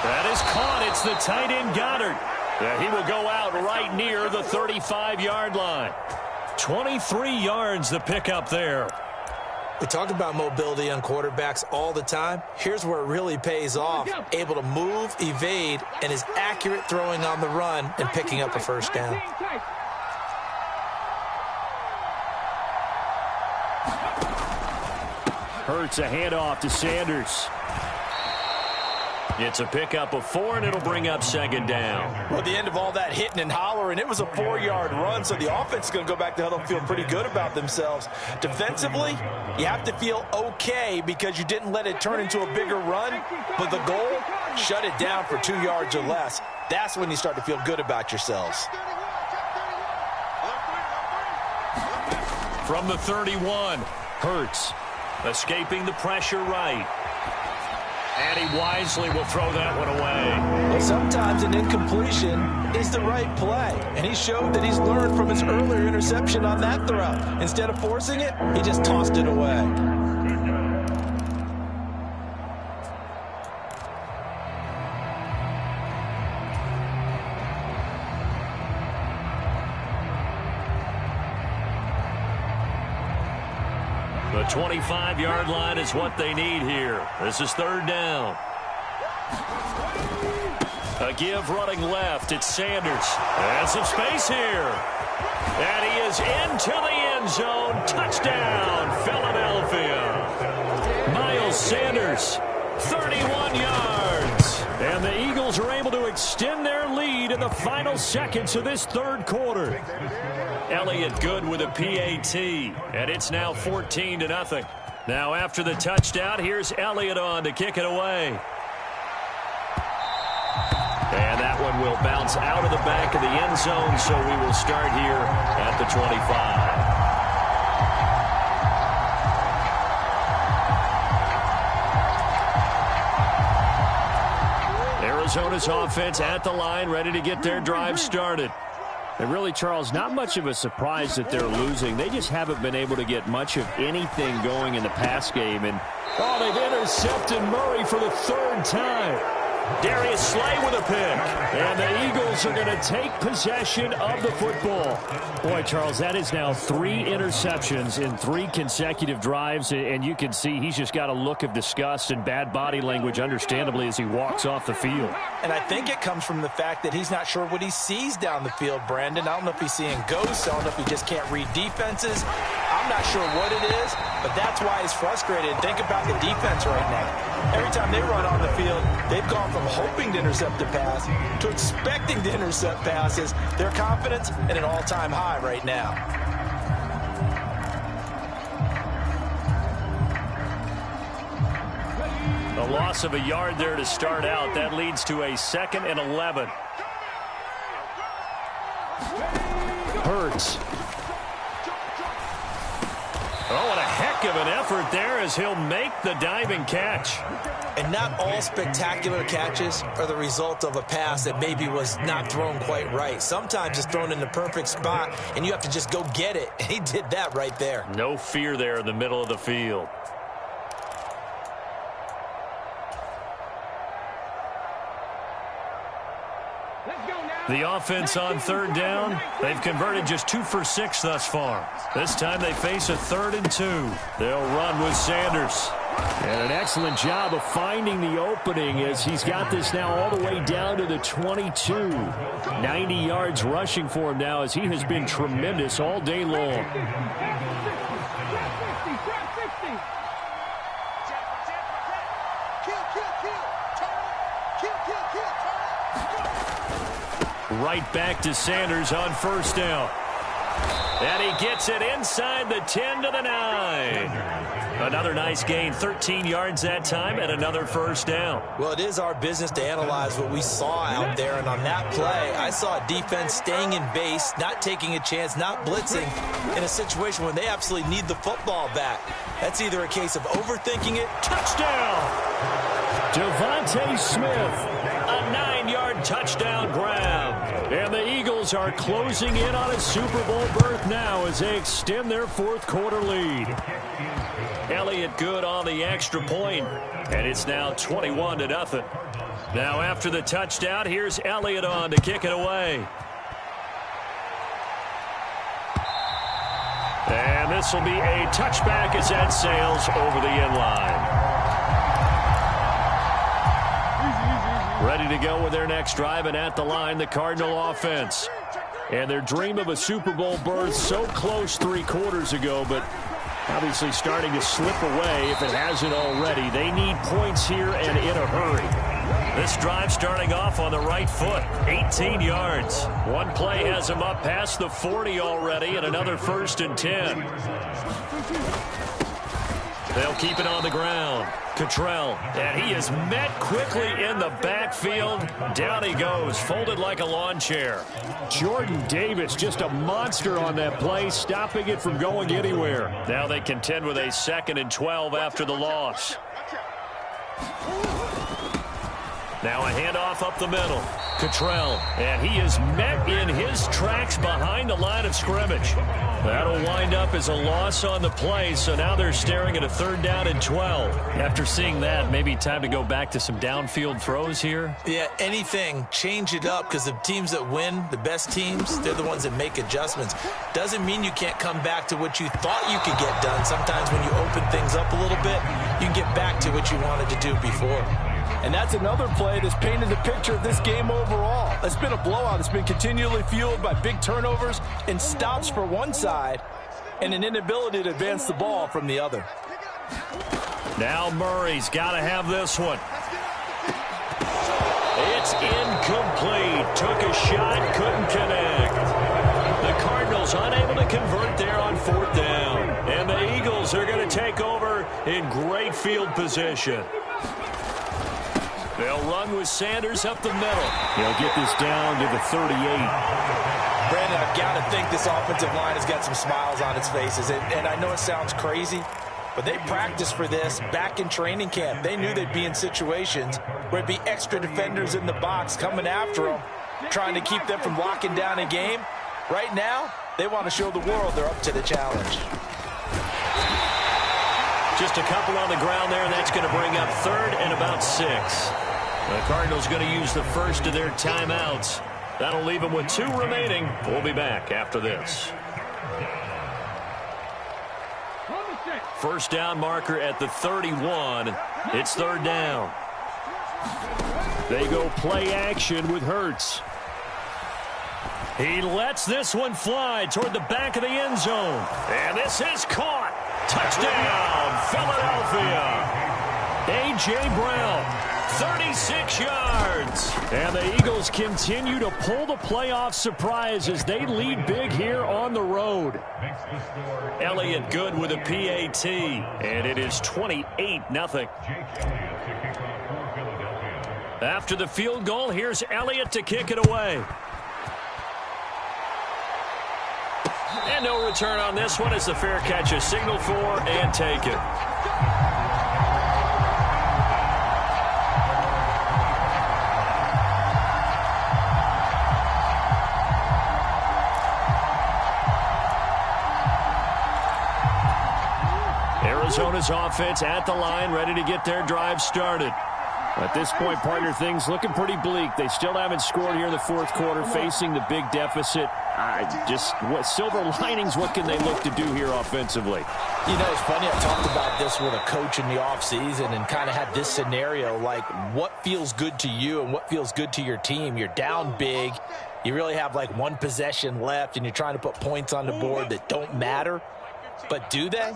L: That is caught. It's the tight end Goddard. Yeah, he will go out right near the 35-yard line. 23 yards the pickup there.
M: We talk about mobility on quarterbacks all the time. Here's where it really pays off. Able to move, evade, and is accurate throwing on the run and picking up a first down.
L: Hurts a handoff to Sanders. It's a pickup of 4, and it'll bring up second down.
M: Well, at the end of all that hitting and hollering, it was a 4-yard run, so the offense is going to go back to huddle and feel pretty good about themselves. Defensively, you have to feel okay because you didn't let it turn into a bigger run, but the goal, shut it down for 2 yards or less. That's when you start to feel good about yourselves.
L: From the 31, Hurts escaping the pressure right. And he wisely will throw that one away.
M: Well, sometimes an incompletion is the right play. And he showed that he's learned from his earlier interception on that throw. Instead of forcing it, he just tossed it away.
L: The 25-yard line is what they need here. This is third down. A give running left. It's Sanders. And some space here. And he is into the end zone. Touchdown, Philadelphia. Miles Sanders, 31 yards. And the Eagles are able to extend their lead in the final seconds of this third quarter. Elliott good with a PAT, and it's now 14-0. Now after the touchdown, here's Elliott on to kick it away. And that one will bounce out of the back of the end zone, so we will start here at the 25. Arizona's offense at the line, ready to get their drive started.
N: And really, Charles, not much of a surprise that they're losing. They just haven't been able to get much of anything going in the pass game. And
L: they've intercepted Murray for the third time. Darius Slay with a pick. And the Eagles are going to take possession of the football.
N: Boy, Charles, that is now 3 interceptions in 3 consecutive drives. And you can see he's just got a look of disgust and bad body language, understandably, as he walks off the field.
M: And I think it comes from the fact that he's not sure what he sees down the field, Brandon. I don't know if he's seeing ghosts. I don't know if he just can't read defenses. I'm not sure what it is, but that's why he's frustrated. Think about the defense right now. Every time they run on the field, they've gone from hoping to intercept a pass to expecting to intercept passes. Their confidence at an all-time high right now.
L: A loss of a yard there to start out. That leads to a 2nd and 11.
N: Hurts.
L: Oh, and a heck of an effort there as he'll make the diving catch.
M: And not all spectacular catches are the result of a pass that maybe was not thrown quite right. Sometimes it's thrown in the perfect spot, and you have to just go get it. And he did that right there.
L: No fear there in the middle of the field. The offense on third down, they've converted just 2 for 6 thus far. This time they face a 3rd and 2. They'll run with Sanders.
N: And an excellent job of finding the opening as he's got this now all the way down to the 22. 90 yards rushing for him now as he has been tremendous all day long.
L: Right back to Sanders on first down. And he gets it inside the 10 to the 9. Another nice gain, 13 yards that time, and another first down.
M: Well, it is our business to analyze what we saw out there, and on that play, I saw a defense staying in base, not taking a chance, not blitzing, in a situation where they absolutely need the football back. That's either a case of overthinking it.
L: Touchdown! Devontae Smith, a 9-yard touchdown grab. And the Eagles
N: Eagles are closing in on a Super Bowl berth now as they extend their fourth quarter lead. Elliott good on the extra point, and it's now 21-0. Now after the touchdown, here's Elliott on to kick it away. And this will be a touchback as that sails over the end line. Ready to go with their next drive, and at the line, the Cardinal offense. And their dream of a Super Bowl berth so close 3 quarters ago, but obviously starting to slip away if it hasn't already. They need points here and in a hurry. This drive starting off on the right foot, 18 yards. One play has them up past the 40 already, and another 1st and 10. They'll keep it on the ground. Cottrell, and he is met quickly in the backfield. Down he goes, folded like a lawn chair. Jordan Davis, just a monster on that play, stopping it from going anywhere.
L: Now they contend with a 2nd and 12 after the loss. Now a handoff up the middle. Cottrell, and he is met in his tracks behind the line of scrimmage. That'll wind up as a loss on the play, so now they're staring at a 3rd down and 12. After seeing that, maybe time to go back to some downfield throws here?
M: Yeah, anything. Change it up, because the teams that win, the best teams, they're the ones that make adjustments. Doesn't mean you can't come back to what you thought you could get done. Sometimes when you open things up a little bit, you can get back to what you wanted to do before.
O: And that's another play that's painted the picture of this game overall. It's been a blowout. It's been continually fueled by big turnovers and stops for one side and an inability to advance the ball from the other.
L: Now Murray's got to have this one. It's incomplete. Took a shot, couldn't connect. The Cardinals unable to convert there on 4th down. And the Eagles are going to take over in great field position. They'll run with Sanders up the middle.
N: He'll get this down to the 38.
M: Brandon, I've got to think this offensive line has got some smiles on its faces. And I know it sounds crazy, but they practiced for this back in training camp. They knew they'd be in situations where it'd be extra defenders in the box coming after them, trying to keep them from locking down a game. Right now, they want to show the world they're up to the challenge.
L: Just a couple on the ground there, and that's going to bring up 3rd and about 6. The Cardinals going to use the first of their timeouts. That'll leave them with 2 remaining. We'll be back after this. First down marker at the 31. It's 3rd down.
N: They go play action with Hurts.
L: He lets this one fly toward the back of the end zone. And this is caught. Touchdown, Philadelphia. A.J. Brown, 36 yards.
N: And the Eagles continue to pull the playoff surprise as they lead big here on the road.
L: Elliott good with a PAT, and it is 28-0. After the field goal, here's Elliott to kick it away. And no return on this one as the fair catch is signaled for and taken. Arizona's offense at the line, ready to get their drive started.
N: At this point, partner, things looking pretty bleak. They still haven't scored here in the 4th quarter, facing the big deficit. What silver linings, what can they look to do here offensively?
M: You know, it's funny, I talked about this with a coach in the offseason and kind of had this scenario, like what feels good to you and what feels good to your team. You're down big. You really have like 1 possession left, and you're trying to put points on the board that don't matter. But do they?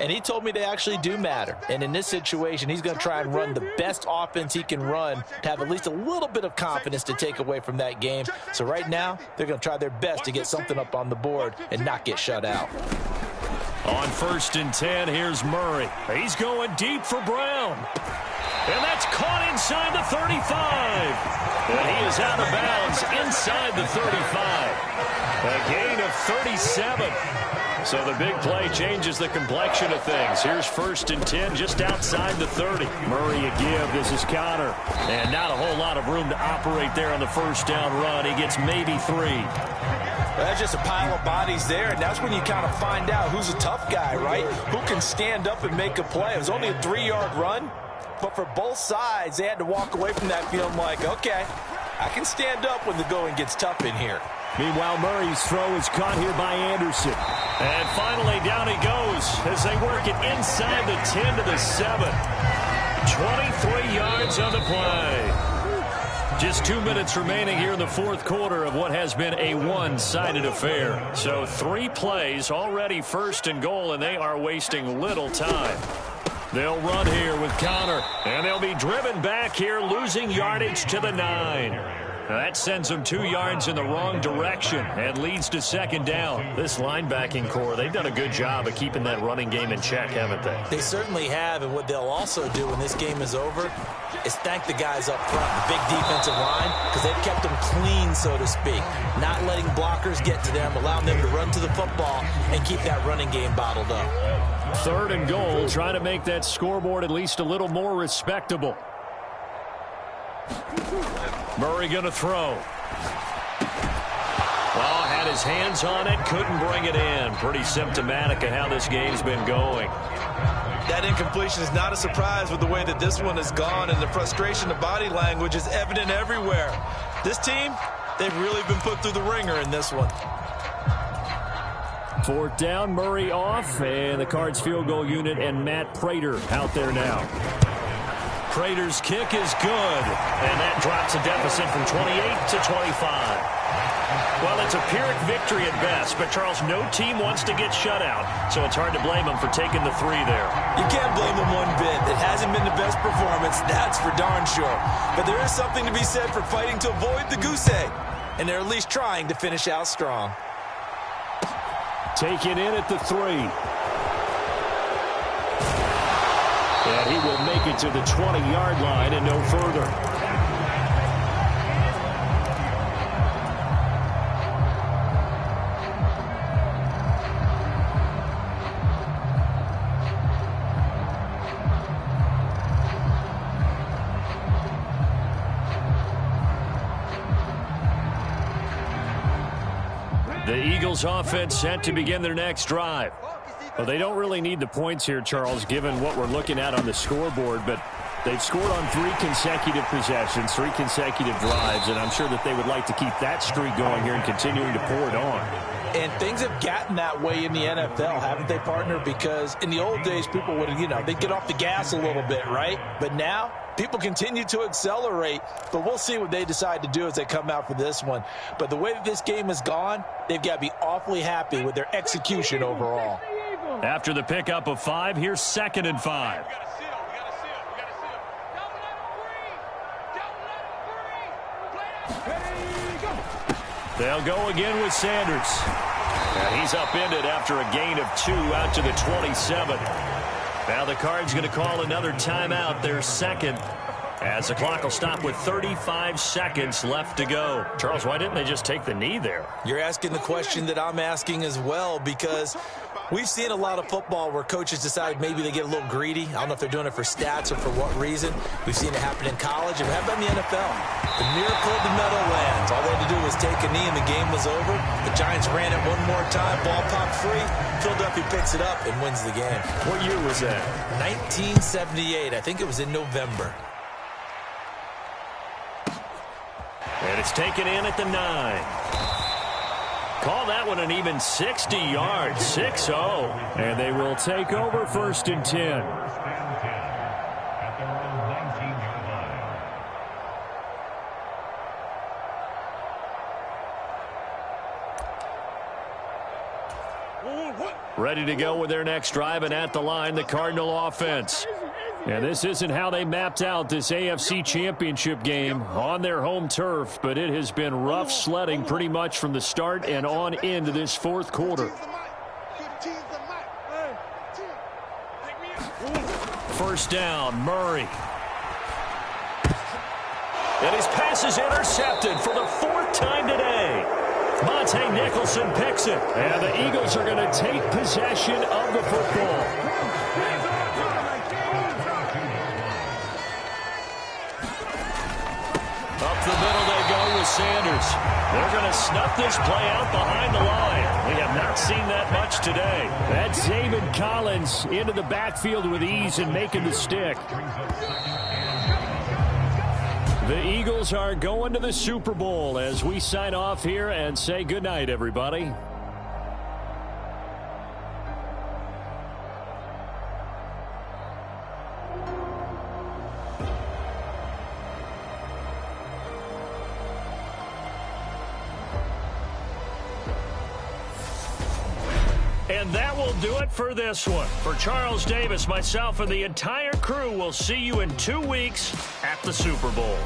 M: And he told me they actually do matter. And in this situation, he's going to try and run the best offense he can run to have at least a little bit of confidence to take away from that game. So right now, they're going to try their best to get something up on the board and not get shut out.
L: On 1st and 10, here's Murray. He's going deep for Brown. And that's caught inside the 35. And he is out of bounds inside the 35. A gain of 37. So the big play changes the complexion of things. Here's 1st and 10 just outside the 30. Murray a give. This is Connor. And not a whole lot of room to operate there on the first down run. He gets maybe 3.
O: Well, that's just a pile of bodies there, and that's when you kind of find out who's a tough guy, right? Who can stand up and make a play. It was only a 3-yard run, but for both sides, they had to walk away from that feeling like, okay, I can stand up when the going gets tough in here.
N: Meanwhile, Murray's throw is caught here by Anderson.
L: And finally, down he goes as they work it inside the 10 to the 7. 23 yards on the play. Just 2 minutes remaining here in the fourth quarter of what has been a one-sided affair. So 3 plays, already 1st and goal, and they are wasting little time. They'll run here with Connor, and they'll be driven back here, losing yardage to the 9. Now that sends them 2 yards in the wrong direction and leads to 2nd down. This linebacking core, they've done a good job of keeping that running game in check, haven't they?
M: They certainly have, and what they'll also do when this game is over is thank the guys up front, the big defensive line, because they've kept them clean, so to speak. Not letting blockers get to them, allowing them to run to the football and keep that running game bottled up.
L: 3rd and goal, trying to make that scoreboard at least a little more respectable. Murray going to throw. Well, had his hands on it, couldn't bring it in. Pretty symptomatic of how this game's been going.
O: That incompletion is not a surprise with the way that this one has gone, and the frustration of body language is evident everywhere. This team, they've really been put through the ringer in this one.
N: 4th down, Murray off, and the Cards field goal unit and Matt Prater out there now.
L: Prater's kick is good, and that drops a deficit from 28 to 25. Well, it's a Pyrrhic victory at best, but, Charles, no team wants to get shut out, so it's hard to blame them for taking the 3 there.
O: You can't blame them one bit. It hasn't been the best performance, that's for darn sure. But there is something to be said for fighting to avoid the goose egg, and they're at least trying to finish out strong.
N: Taken in at the 3. And he will make it to the 20-yard line and no further.
L: The Eagles offense set to begin their next drive.
N: Well, they don't really need the points here, Charles, given what we're looking at on the scoreboard, but they've scored on 3 consecutive possessions, 3 consecutive drives, and I'm sure that they would like to keep that streak going here and continuing to pour it on.
O: And things have gotten that way in the NFL, haven't they, partner? Because in the old days, people would, they'd get off the gas a little bit, right? But now, people continue to accelerate, but we'll see what they decide to do as they come out for this one. But the way that this game has gone, they've got to be awfully happy with their execution overall.
L: After the pickup of 5, here's 2nd and 5. They'll go again with Sanders. And he's upended after a gain of 2 out to the 27. Now the Cards going to call another timeout, their 2nd, as the clock will stop with 35 seconds left to go. Charles, why didn't they just take the knee there?
M: You're asking the question that I'm asking as well, because we've seen a lot of football where coaches decide maybe they get a little greedy. I don't know if they're doing it for stats or for what reason. We've seen it happen in college, and it happened in the NFL. The miracle of the Meadowlands. All they had to do was take a knee, and the game was over. The Giants ran it one more time. Ball popped free. Philadelphia picks it up and wins the game.
L: What year was that?
M: 1978. I think it was in November.
L: And it's taken in at the 9. Call that one an even 60 yards, 6-0.
N: And they will take over 1st and 10.
L: Ready to go with their next drive, and at the line, the Cardinal offense.
N: And this isn't how they mapped out this AFC Championship game on their home turf, but it has been rough sledding pretty much from the start and on into this fourth quarter.
L: 1st down, Murray. And his pass is intercepted for the 4th time today.
N: Monte Nicholson picks it. And the Eagles are going to take possession of the football. Up the middle they go with Sanders. They're going to snuff this play out behind the line. We have not seen that much today. That's Zaven Collins into the backfield with ease and making the stick. The Eagles are going to the Super Bowl as we sign off here and say goodnight, everybody. And that will do it for this one. For Charles Davis, myself, and the entire crew, we'll see you in 2 weeks at the Super Bowl.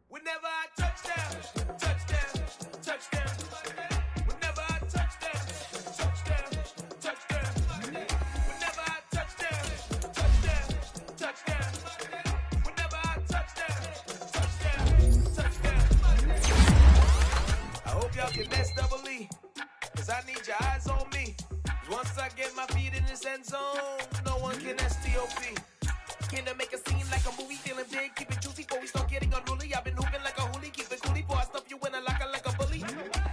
A: Whenever I touchdown, touchdown, touchdown. Whenever I touchdown, touchdown, touchdown. Whenever I touchdown, touchdown, touchdown. Whenever I touchdown, touchdown, touchdown. I hope y'all can best double E, cause I need your eyes on me. Once I get my feet in this end zone, no one can STOP. Can I make a scene like a movie, feeling big, keep it juicy before we start getting unruly. I've been hooping like a hoolie, keep it coolie before I stuff you in a locker like a bully.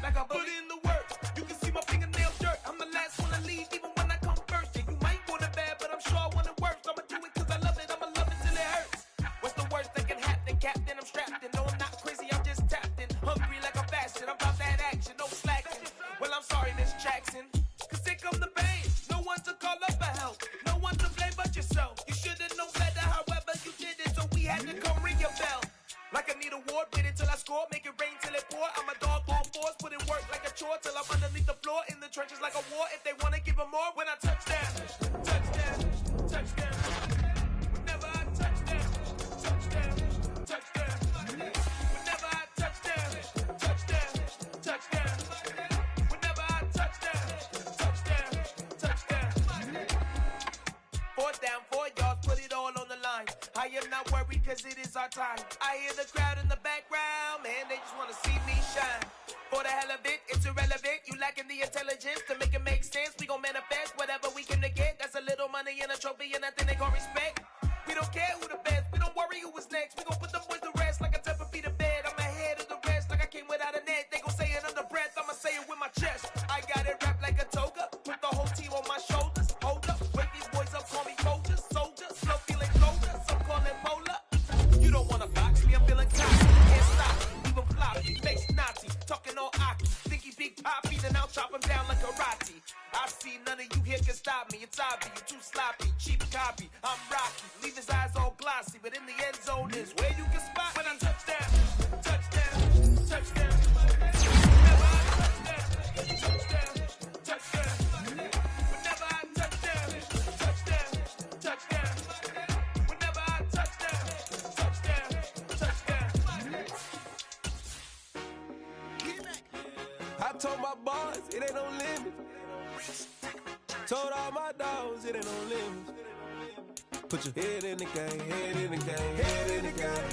A: Like a bully. Put in the work, you can see my fingernails dirt. I'm the last one to leave, even when I come first. Yeah, you might want it bad, but I'm sure I want it worse. I'ma do it cause I love it, I'ma love it till it hurts. What's the worst that can happen? Captain, I'm strapped in. No, I'm not crazy, I'm just tapped in. Hungry like a bastard, I'm about that action, no slacking. Well, I'm sorry, Miss Jackson, cause here come the pain. No one to call up for help, no one to blame but yourself. You should've known better, however you did it, so we had to come ring your bell. Like I need a ward, wait until I score, make it rain till it pour. I'm a dog on force, put in work like a chore till I'm underneath the floor, in the trenches like a war. If they wanna give them more, when I touchdown, touchdown, touchdown. Whenever I touchdown, touchdown, touchdown. Whenever I touchdown, touchdown, touchdown. Whenever I touchdown, touchdown, touchdown. 4th down, 4 yards, put it all on the line. I am not worried cause it is our time. I hear the crowd in the background, man, they just wanna see me shine. For the hell of it, it's irrelevant. You lacking the intelligence to make it make sense. We gon' manifest whatever we came to get. That's a little money and a trophy and nothing they gon' respect. We don't care who the best, we don't worry who was next. We gon' put them boys to rest like a Tempur-Pedic to bed. I'm ahead of the rest like I came without a net. They gon' say it under breath, I'ma say it with my chest. I got it wrapped like a toga, put the whole team on my shoulders. Hold up, wake these boys up, call me soldier, slow feeling colder, some call it polar. You don't wanna box me, I'm feeling cocky, can't stop, even floppy, face Nazi, talking all aki, thinky big poppy, then I'll chop him down like karate. I see none of you here can stop me, it's obvious, you too sloppy, cheap copy, I'm Rocky, leave his eyes all glossy, but in the end zone is where you can spot when I touchdown, touchdown, touchdown. Whenever I touchdown, touchdown, touchdown. Whenever I touchdown, touchdown, touchdown. Whenever I touchdown, touchdown, touchdown.
G: I told my boys it ain't no limit. Told all my dogs it ain't no limit. Put your head in the game, head in the game, head in the game.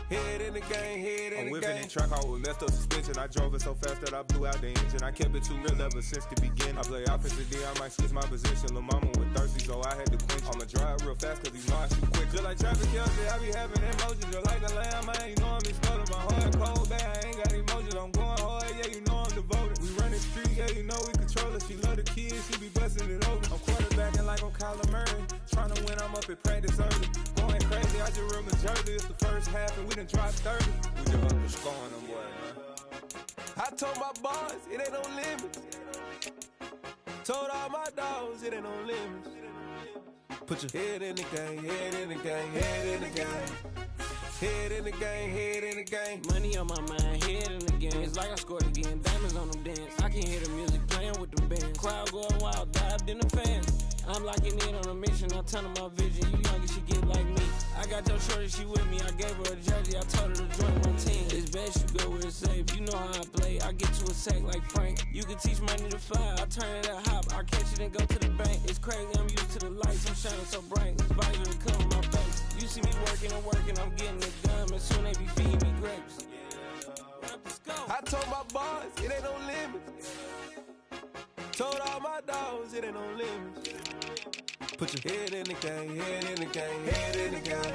G: Head in the game, head in the game. I'm whipping in track, I was messed up suspension. I drove it so fast that I blew out the engine. I kept it too real ever since the beginning. I play opposite D, I might switch my position. Lil' mama was thirsty, so I had to quench. I'ma drive real fast cause he know I shoot quick. Just like traffic Kelsey, I be having emotions. Just like a lamb, man, you know I'm exploding. My heart cold, bad, I ain't got emotions. I'm going hard, yeah, you know I'm devoted. We run the street, yeah, you know we control it. She love the kids, she be busting it over. I'm quarterbacking like I'm Kyler Murray. Trying to win, I'm up at practice early. Going crazy, I just real New Jersey, it's the first half. half and we done dropped 30.
P: We just underscoring them, boy, man.
G: I told my boys it ain't no limits. Told all my dogs it ain't no limits. Put your head in the game, head in the game, head in the game. Head in the game, head in the game.
H: Money on my mind, head in the game. It's like I scored again, diamonds on them dance. I can hear the music playing with the band. Crowd going wild, dived in the fans. I'm locking in on a mission, I tell her my vision. You young, she get like me. I got your shorty, she with me. I gave her a jersey, I told her to join my team. It's best you go where it's safe. You know how I play. I get to a sack like Frank. You can teach money to fly. I turn it at hop. I catch it and go to the bank. It's crazy, I'm used to the lights. I'm shining so bright. This visor to cover my face. You see me working and working. I'm getting it done. And soon they be feeding me grapes. Let's go.
G: I told my boys it ain't no limits. Told all my dogs it ain't no limits. Put your head in the game, head in the game, head in the game.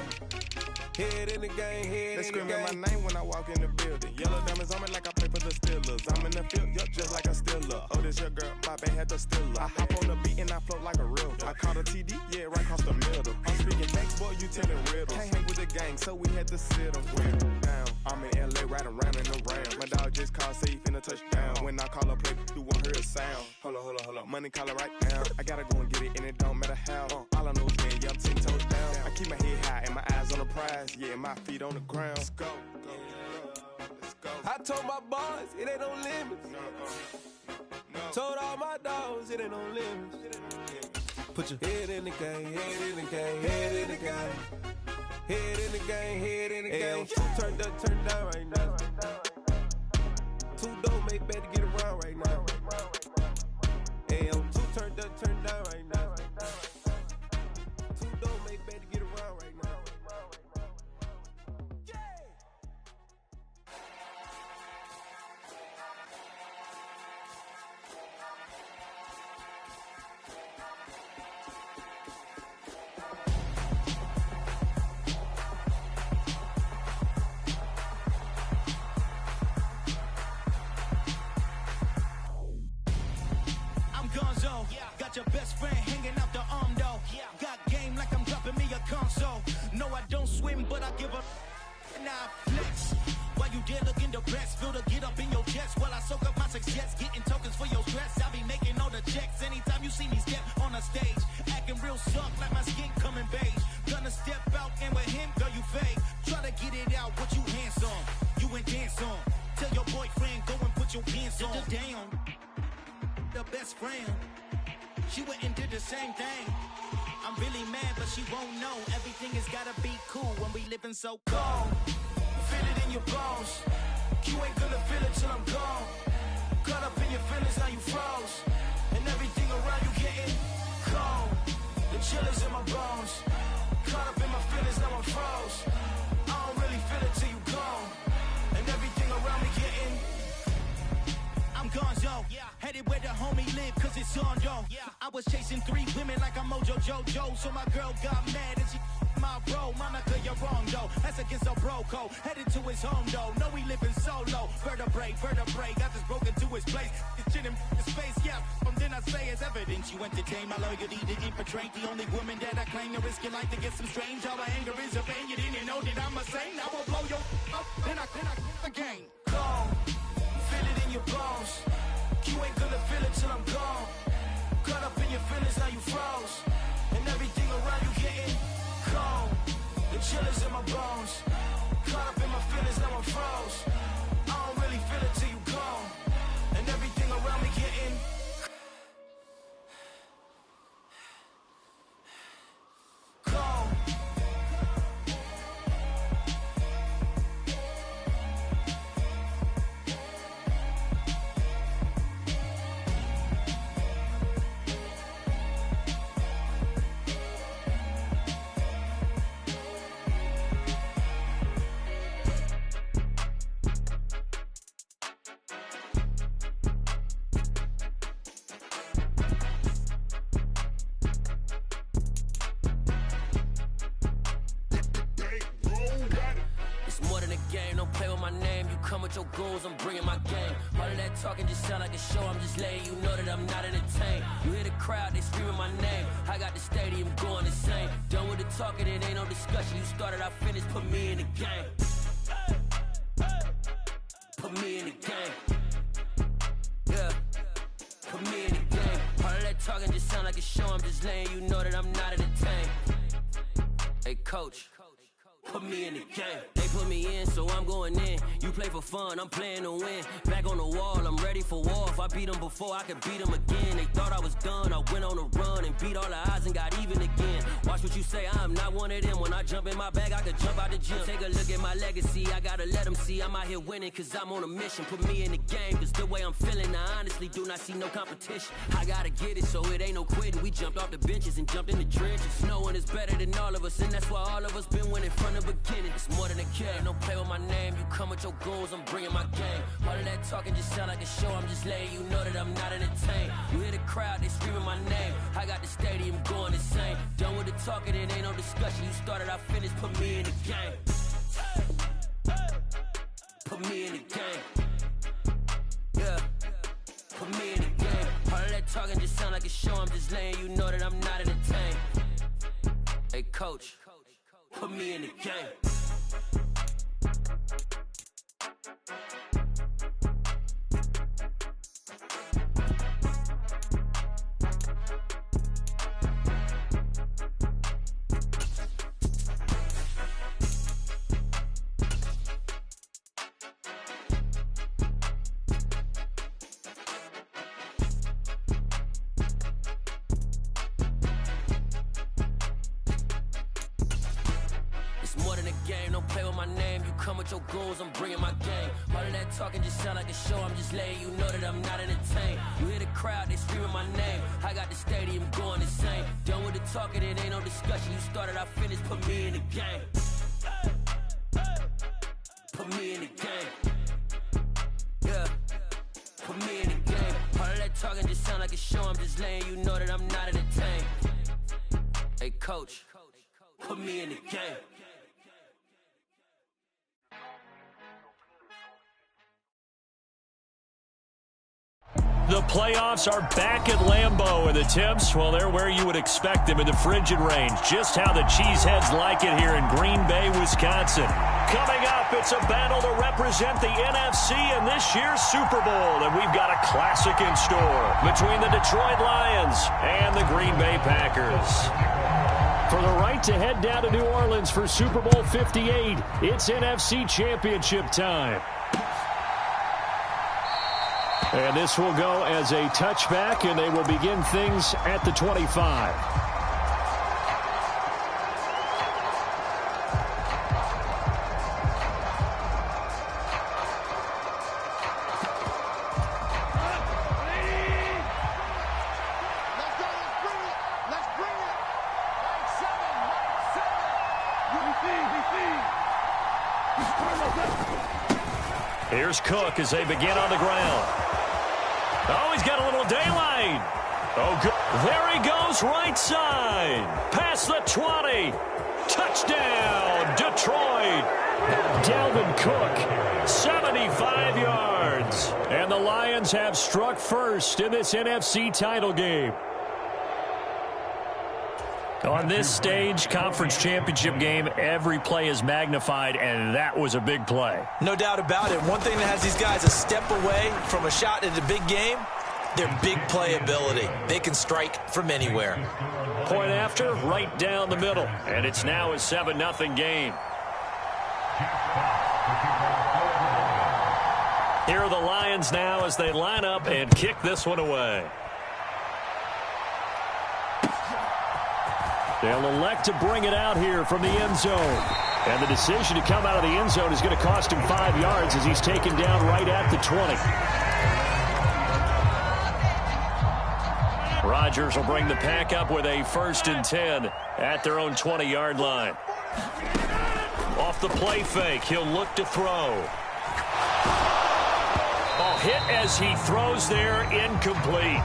G: Head in the game, head in the game.
P: They screaming my name when I walk in the building. Yellow diamonds on me like I play for the Steelers. I'm in the field, yup, just like a Steeler. Oh, this your girl, my band had the Steeler. I hop on the beat and I float like a river. I caught a TD, yeah, right across the middle. I'm speaking next, boy, you telling riddles. Can't hang with the gang, so we had to sit them down. I'm in LA, riding around in the round. My dog just called, say he finna touchdown. When I call a play, you won't hear a sound. Hold up, money calling right now. I gotta go and get it, and it don't matter how. All I know is win, yeah, I'm 10 toes down. I keep my head high and my eyes on the prize. Yeah, my feet on the ground. Let's go. Let's go.
G: I told my boys it ain't no limits. Told all my dogs it ain't no limits. Put your head in the game, head in the game, head in the game. Head in the game, head in the game. Two turned up, turned down right now. Two dope make better get around right now. Hey, I'm two turned up, turned down right now. Two dope make better get around right now.
Q: Got your best friend hanging out the arm though. Got game like I'm dropping me a console. No, I don't swim, but I give up. Nah, flex. While you there looking depressed, feel to get up in your chest while I soak up my success, getting tokens for your stress. I be making all the checks anytime you see me step on a stage, acting real suck like my skin coming beige. Gonna step out and with him, girl, you fake. Try to get it out, what you hands on? You and dance on. Tell your boyfriend go and put your pants on. Down. The best friend. She went and did the same thing. I'm really mad, but she won't know. Everything has gotta be cool when we living so cold. Feel it in your bones. You ain't gonna feel it till I'm gone. Caught up in your feelings, now you froze. And everything around you getting cold. The chill is in my bones. Caught up in my feelings, now I'm froze. I don't really feel it till you gone. And everything around me getting I'm gonzo. Headed where the homie live, cause it's on, yo. I was chasing 3 women like I'm Mojo Jojo. So my girl got mad and she my bro. Monica, you're wrong, though. That's against a bro code. Headed to his home, though. No, we living solo. Vertebrae. Got this broken to his place. It's chin in his face, yeah. Then I say it's evidence. You entertain my loyalty to infiltrate. The only woman that I claim to risk your life to get some strange. How my anger is a pain. You didn't know that I'm a saint. I will blow your up. Then I again. Gone. Feel it in your bones. You ain't gonna feel it till I'm gone. Caught up in your feelings, now you froze. And everything around you getting cold. The chill is in my bones. Caught up in my feelings, now I'm froze. I don't really feel it till you gone. And everything around me getting cold.
H: game, don't play with my name. You come with your goons, I'm bringing my game. All of that talking just sound like a show, I'm just letting you know that I'm not entertained. You hear the crowd, they screaming my name. I got the stadium going insane. Done with the talking, it ain't no discussion. You started, I finished, put me in the game. Put me in the game. Yeah. Put me in the game. All of that talking just sound like a show, I'm just letting you know that I'm not entertained. Hey, coach. Put me in the game. They put me in, so I'm going in. You play for fun, I'm playing to win. Back on the wall, I'm ready for war. If I beat them before, I could beat them again. They thought I was done, I went on a run and beat all the odds and got even again. Watch what you say, I'm not one of them. When I jump in my bag, I could jump out the gym. Take a look at my legacy, I gotta let them see I'm out here winning, cause I'm on a mission. Put me in the game, cause the way I'm feeling, I honestly do not see no competition. I gotta get it, so it ain't no quitting. We jumped off the benches and jumped in the trenches. No one is better than all of us, and that's why all of us been winning from the beginning. It's more than a game, don't play with my name. You come with your goons, I'm bringing my game. All of that talking just sound like a show, I'm just letting you know that I'm not entertained. You hear the crowd, they screaming my name. I got the stadium going insane. Done with the talking, it ain't no discussion. You started, I finished, put me in the game. Put me in the game. Yeah. Put me in the game. All of that talking just sound like a show, I'm just letting you know that I'm not entertained. Hey, coach. Put me in the game. More than a game, don't play with my name. You come with your goons, I'm bringing my game. All of that talking just sound like a show, I'm just letting you know that I'm not entertained. You hear the crowd, they screaming my name. I got the stadium going insane. Done with the talking, it ain't no discussion. You started, I finished, put me in the game. Put me in the game. Yeah. Put me in the game. All of that talking just sound like a show, I'm just letting you know that I'm not entertained. Hey, coach, put me in the game.
L: The playoffs are back at Lambeau, and the temps, well, they're where you would expect them in the frigid range. Just how the Cheeseheads like it here in Green Bay, Wisconsin. Coming up, it's a battle to represent the NFC in this year's Super Bowl, and we've got a classic in store between the Detroit Lions and the Green Bay Packers. For the right to head down to New Orleans for Super Bowl 58, it's NFC Championship time. And this will go as a touchback, and they will begin things at the 25. Here's Cook as they begin on the ground. Oh, he's got a little daylight. Oh, good. There he goes, right side. Past the 20. Touchdown, Detroit. Dalvin Cook, 75 yards. And the Lions have struck first in this NFC title game. On this stage, conference championship game, every play is magnified, and that was a big play.
M: No doubt about it. One thing that has these guys a step away from a shot at a big game, their big play ability. They can strike from anywhere.
L: Point after, right down the middle, and it's now a 7-0 game. Here are the Lions now as they line up and kick this one away. They'll elect to bring it out here from the end zone. And the decision to come out of the end zone is going to cost him 5 yards as he's taken down right at the 20. Rodgers will bring the pack up with a 1st and 10 at their own 20-yard line. Off the play fake, he'll look to throw. Hit as he throws there, incomplete.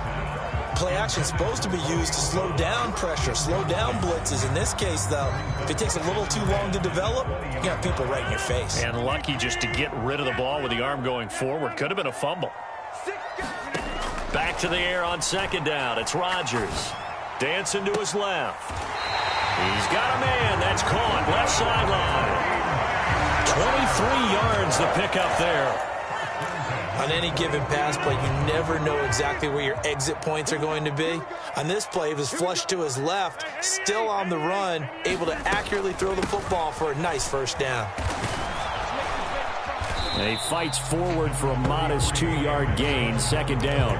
M: Play action is supposed to be used to slow down pressure, slow down blitzes. In this case, though, if it takes a little too long to develop, you got people right in your face.
N: And lucky just to get rid of the ball with the arm going forward. Could have been a fumble. Back to the air on second down. It's Rodgers. Dancing to his left. He's got a man. That's caught. Left sideline. 23 yards the pickup there.
M: On any given pass play, you never know exactly where your exit points are going to be. On this play, he was flushed to his left, still on the run, able to accurately throw the football for a nice first down.
N: He fights forward for a modest 2-yard gain, second down.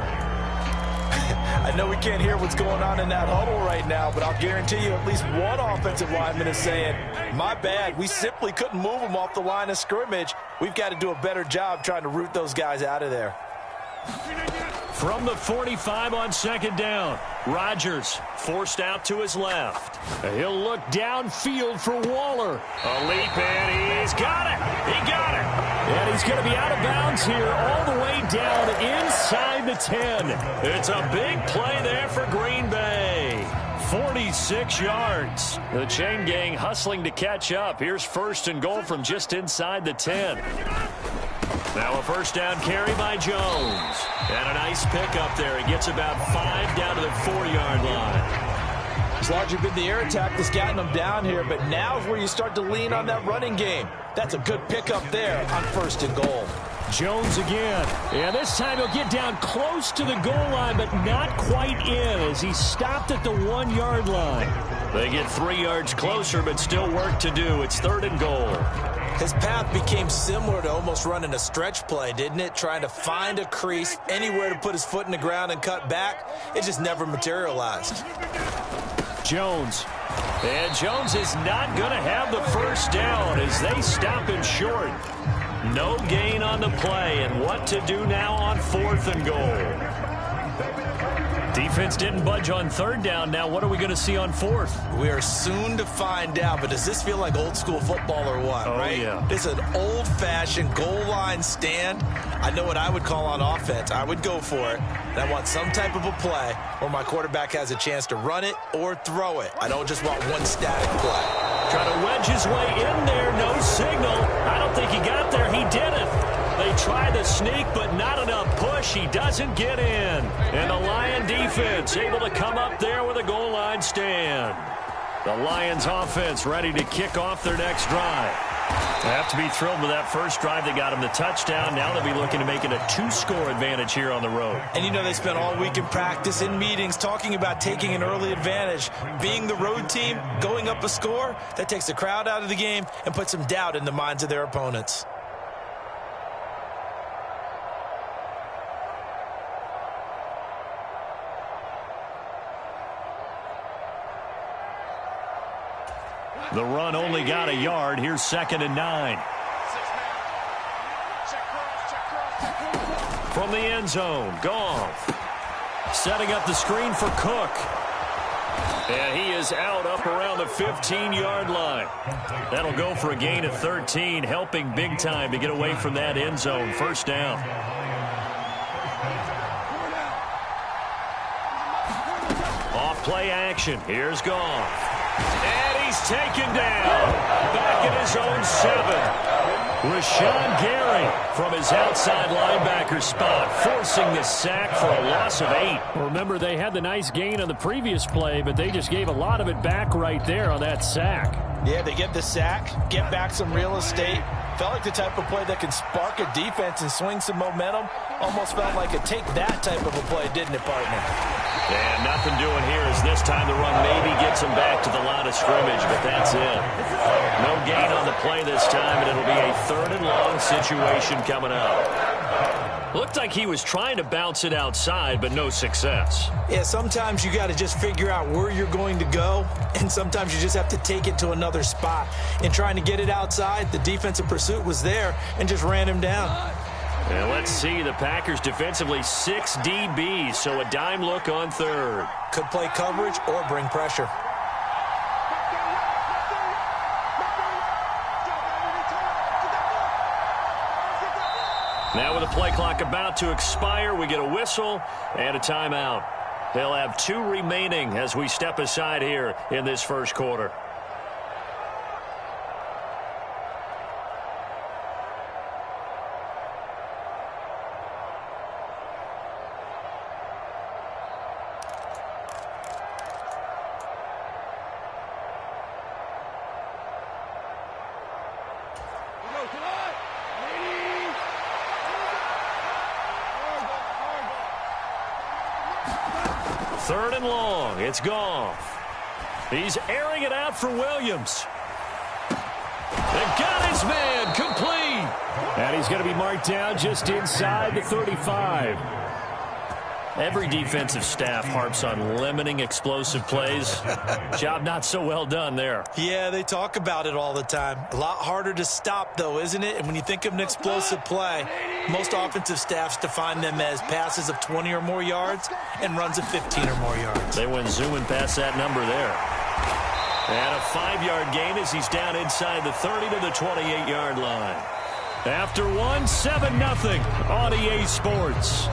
O: I know we can't hear what's going on in that huddle right now, but I'll guarantee you at least one offensive lineman is saying, my bad, we simply couldn't move them off the line of scrimmage. We've got to do a better job trying to root those guys out of there.
N: From the 45 on second down, Rodgers forced out to his left. He'll look downfield for Waller. A leap, and he's got it. He got it. And he's going to be out of bounds here all the way down inside the 10. It's a big play there for Green Bay. 46 yards. The chain gang hustling to catch up. Here's first and goal from just inside the 10. Now a first down carry by Jones. And a nice pickup there. He gets about 5 down to the 4-yard line.
O: It's largely been the air attack that's gotten them down here, but now is where you start to lean on that running game. That's a good pickup there on first and goal.
N: Jones again. And this time he'll get down close to the goal line, but not quite in as he stopped at the 1-yard line. They get 3 yards closer, but still work to do. It's third and goal.
M: His path became similar to almost running a stretch play, didn't it? Trying to find a crease, anywhere to put his foot in the ground and cut back. It just never materialized.
N: Jones. And Jones is not going to have the first down as they stop him short. No gain on the play, and what to do now on fourth and goal. Defense didn't budge on third down. Now what are we going to see on fourth?
M: We are soon to find out, but does this feel like old school football or what, right?
N: Yeah.
M: This is an old-fashioned goal line stand. I know what I would call on offense. I would go for it, and I want some type of a play where my quarterback has a chance to run it or throw it. I don't just want one static play.
N: Trying to wedge his way in there, no signal. I don't think he got there. He didn't. They try the sneak, but not enough push. He doesn't get in. And the Lion defense able to come up there with a goal line stand. The Lions offense ready to kick off their next drive. They have to be thrilled with that first drive that got them the touchdown. Now they'll be looking to make it a 2-score advantage here on the road.
M: And you know they spent all week in practice, in meetings, talking about taking an early advantage. Being the road team, going up a score, that takes the crowd out of the game and puts some doubt in the minds of their opponents.
N: The run only got a yard. Here's 2nd and 9. From the end zone, Goff. Setting up the screen for Cook. And he is out up around the 15-yard line. That'll go for a gain of 13, helping big time to get away from that end zone. First down. Off play action. Here's Goff. And he's taken down. Back at his own 7. Rashawn Gary from his outside linebacker spot, forcing the sack for a loss of 8. Remember, they had the nice gain on the previous play, but they just gave a lot of it back right there on that sack.
O: Yeah, they get the sack, get back some real estate. Felt like the type of play that can spark a defense and swing some momentum. Almost felt like a take that type of a play, didn't it, partner?
N: And nothing doing here as this time the run maybe gets him back to the line of scrimmage, but that's it. No gain on the play this time, and it'll be a 3rd and long situation coming up. Looked like he was trying to bounce it outside, but no success.
M: Yeah, sometimes you got to just figure out where you're going to go, and sometimes you just have to take it to another spot. In trying to get it outside, the defensive pursuit was there and just ran him down.
N: And let's see, the Packers defensively 6 DBs, so a dime look on 3rd.
M: Could play coverage or bring pressure.
N: Now with the play clock about to expire, we get a whistle and a timeout.
L: They'll have 2 remaining as we step aside here in this first quarter. Third and long. It's Goff. He's airing it out for Williams. They've got his man complete.
N: And he's going to be marked down just inside the 35.
L: Every defensive staff harps on limiting explosive plays. Job not so well done there.
M: Yeah, they talk about it all the time. A lot harder to stop, though, isn't it? And when you think of an explosive play, most offensive staffs define them as passes of 20 or more yards and runs of 15 or more yards.
L: They went zooming past that number there. And a 5-yard gain as he's down inside the 30 to the 28-yard line.
N: After 1, 7-0 on EA Sports.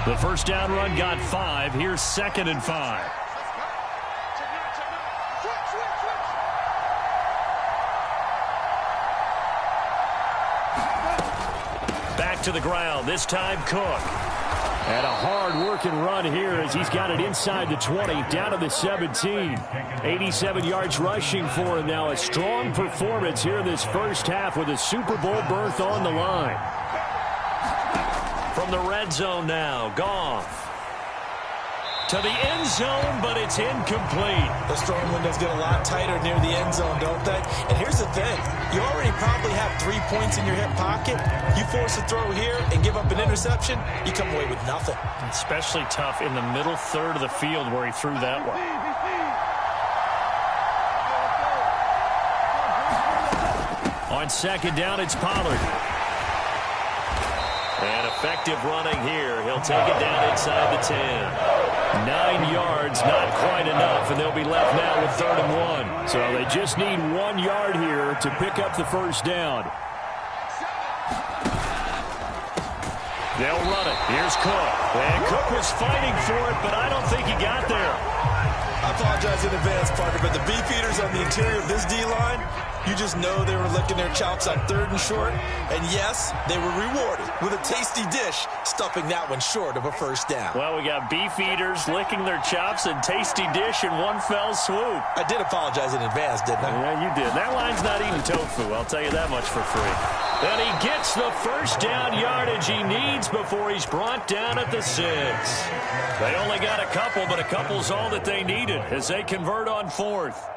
L: The first down run got 5. Here's 2nd and 5. Back to the ground. This time Cook.
N: And a hard-working run here as he's got it inside the 20, down to the 17. 87 yards rushing for him now. A strong performance here in this first half with a Super Bowl berth on the line.
L: From the red zone now, Goff. To the end zone, but it's incomplete.
M: The throwing windows get a lot tighter near the end zone, don't they? And here's the thing. You already probably have 3 points in your hip pocket. You force a throw here and give up an interception, you come away with nothing.
L: Especially tough in the middle third of the field where he threw that one. On 2nd down, it's Pollard. And effective running here. He'll take it down inside the 10. 9 yards, not quite enough, and they'll be left now with 3rd and 1.
N: So they just need 1 yard here to pick up the first down.
L: They'll run it. Here's Cook. And Cook was fighting for it, but I don't think he got there.
M: I apologize in advance, Parker, but the beefeaters on the interior of this D-line, you just know they were licking their chops on 3rd and short. And yes, they were rewarded with a tasty dish, stuffing that one short of a first down.
L: Well, we got beefeaters licking their chops and tasty dish in one fell swoop.
M: I did apologize in advance, didn't I?
L: Yeah, you did. That line's not eating tofu, I'll tell you that much for free. And he gets the first down yardage he needs before he's brought down at the 6. They only got a couple, but a couple's all that they needed as they convert on 4th.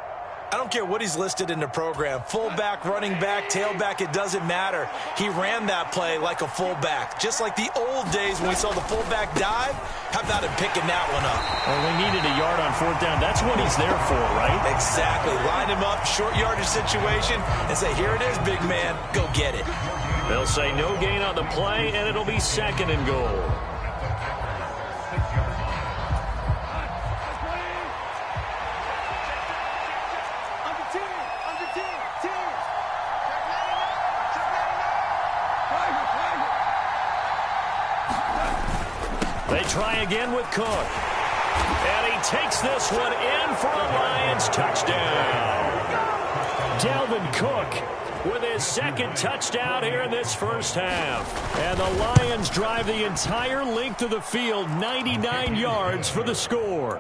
M: I don't care what he's listed in the program. Fullback, running back, tailback, it doesn't matter. He ran that play like a fullback. Just like the old days when we saw the fullback dive. How about him picking that one up?
L: Well, we needed a yard on 4th down. That's what he's there for, right?
M: Exactly. Line him up, short yardage situation, and say, here it is, big man. Go get it.
L: They'll say no gain on the play, and it'll be 2nd and goal. They try again with Cook. And he takes this one in for a Lions touchdown. Dalvin Cook with his 2nd touchdown here in this first half. And the Lions drive the entire length of the field, 99 yards for the score.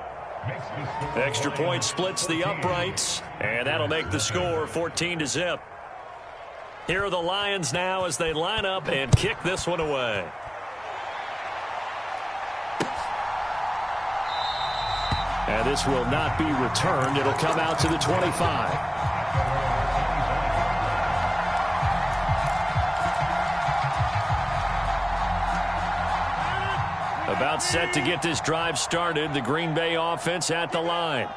L: Extra point splits the uprights, and that'll make the score 14-0. Here are the Lions now as they line up and kick this one away.
N: And this will not be returned. It'll come out to the 25.
L: About set to get this drive started. The Green Bay offense at the line.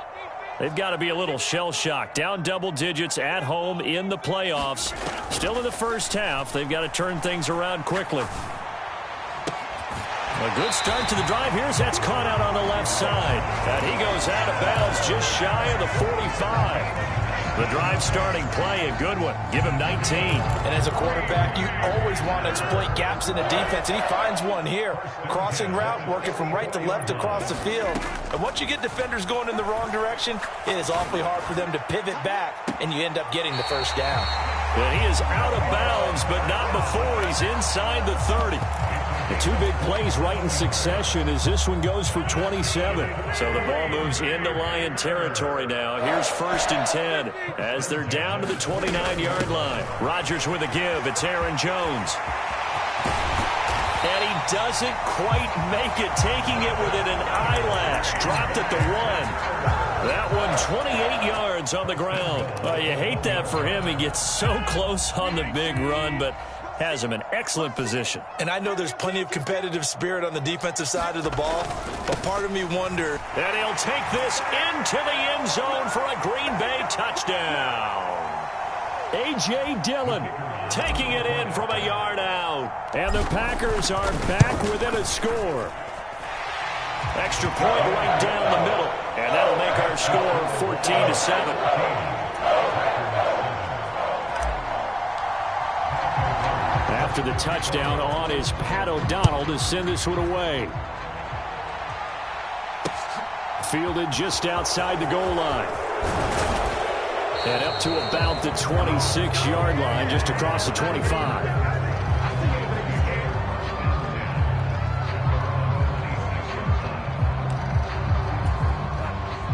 L: They've got to be a little shell-shocked. Down double digits at home in the playoffs. Still in the first half. They've got to turn things around quickly. A good start to the drive. Here's that's caught out on the left side. And he goes out of bounds just shy of the 45. The drive starting play, a good one. Give him 19.
O: And as a quarterback, you always want to exploit gaps in the defense, and he finds one here. Crossing route, working from right to left across the field. And once you get defenders going in the wrong direction, it is awfully hard for them to pivot back, and you end up getting the first down.
L: And he is out of bounds, but not before he's inside the 30. The two big plays right in succession as this one goes for 27. So the ball moves into Lion territory now. Here's 1st and 10 as they're down to the 29-yard line. Rodgers with a give. It's Aaron Jones. And he doesn't quite make it, taking it within an eyelash. Dropped at the 1. That one 28 yards on the ground. Well, you hate that for him. He gets so close on the big run, but has him in excellent position.
M: And I know there's plenty of competitive spirit on the defensive side of the ball, but part of me wondered.
L: And he'll take this into the end zone for a Green Bay touchdown. A.J. Dillon taking it in from a yard out. And the Packers are back within a score. Extra point right down the middle. And that'll make our score 14-7. After the touchdown on is Pat O'Donnell to send this one away. Fielded just outside the goal line. And up to about the 26-yard line, just across the 25.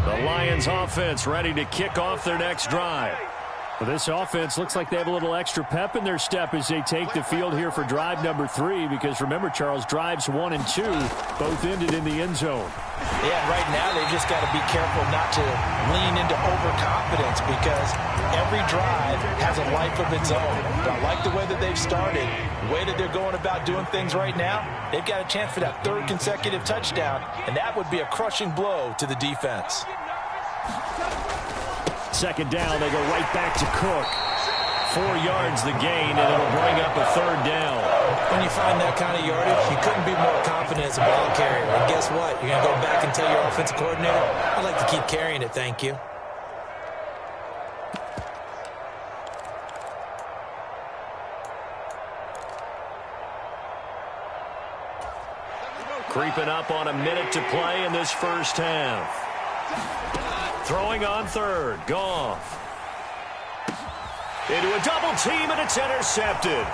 L: The Lions offense ready to kick off their next drive. Well, this offense looks like they have a little extra pep in their step as they take the field here for drive number 3, because remember, Charles, drives 1 and 2 both ended in the end zone.
O: Yeah, right now they've just got to be careful not to lean into overconfidence, because every drive has a life of its own. But I like the way that they've started, the way that they're going about doing things right now. They've got a chance for that 3rd consecutive touchdown, and that would be a crushing blow to the defense.
L: 2nd down, they go right back to Cook. 4 yards the gain, and it'll bring up a 3rd down.
M: When you find that kind of yardage, you couldn't be more confident as a ball carrier. And guess what? You're going to go back and tell your offensive coordinator, I'd like to keep carrying it, thank you.
L: Creeping up on a minute to play in this first half. Throwing on 3rd, Goff. Into a double team, and it's intercepted.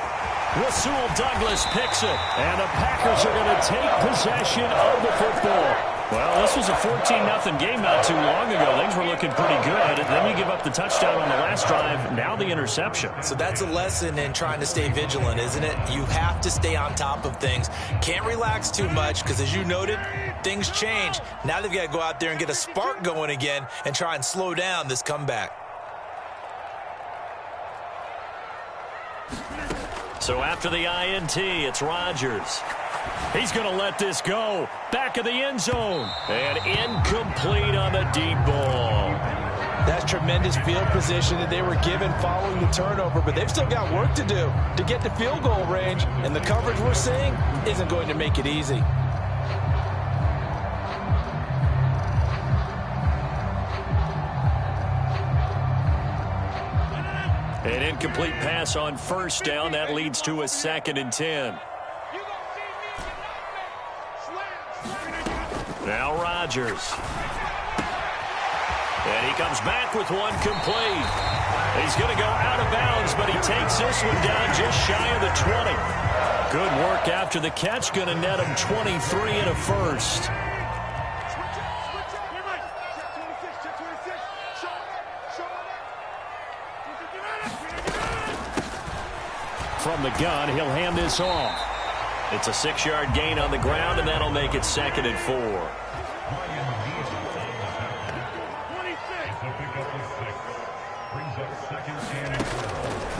L: Rasul Douglas picks it, and the Packers are going to take possession of the football. Well, this was a 14-0 game not too long ago. Things were looking pretty good, and then you give up the touchdown on the last drive, now the interception.
M: So that's a lesson in trying to stay vigilant, isn't it? You have to stay on top of things. Can't relax too much, because as you noted, things change. Now they've got to go out there and get a spark going again and try and slow down this comeback.
L: So after the INT, it's Rodgers. He's going to let this go. Back of the end zone. And incomplete on the deep ball.
O: That's tremendous field position that they were given following the turnover, but they've still got work to do to get to field goal range, and the coverage we're seeing isn't going to make it easy.
L: An incomplete pass on 1st down. That leads to a 2nd and 10. Now Rodgers. And he comes back with one complete. He's going to go out of bounds, but he takes this one down just shy of the 20. Good work after the catch. Going to net him 23 and a 1st. From the gun, he'll hand this off. It's a 6-yard gain on the ground, and that'll make it 2nd and 4.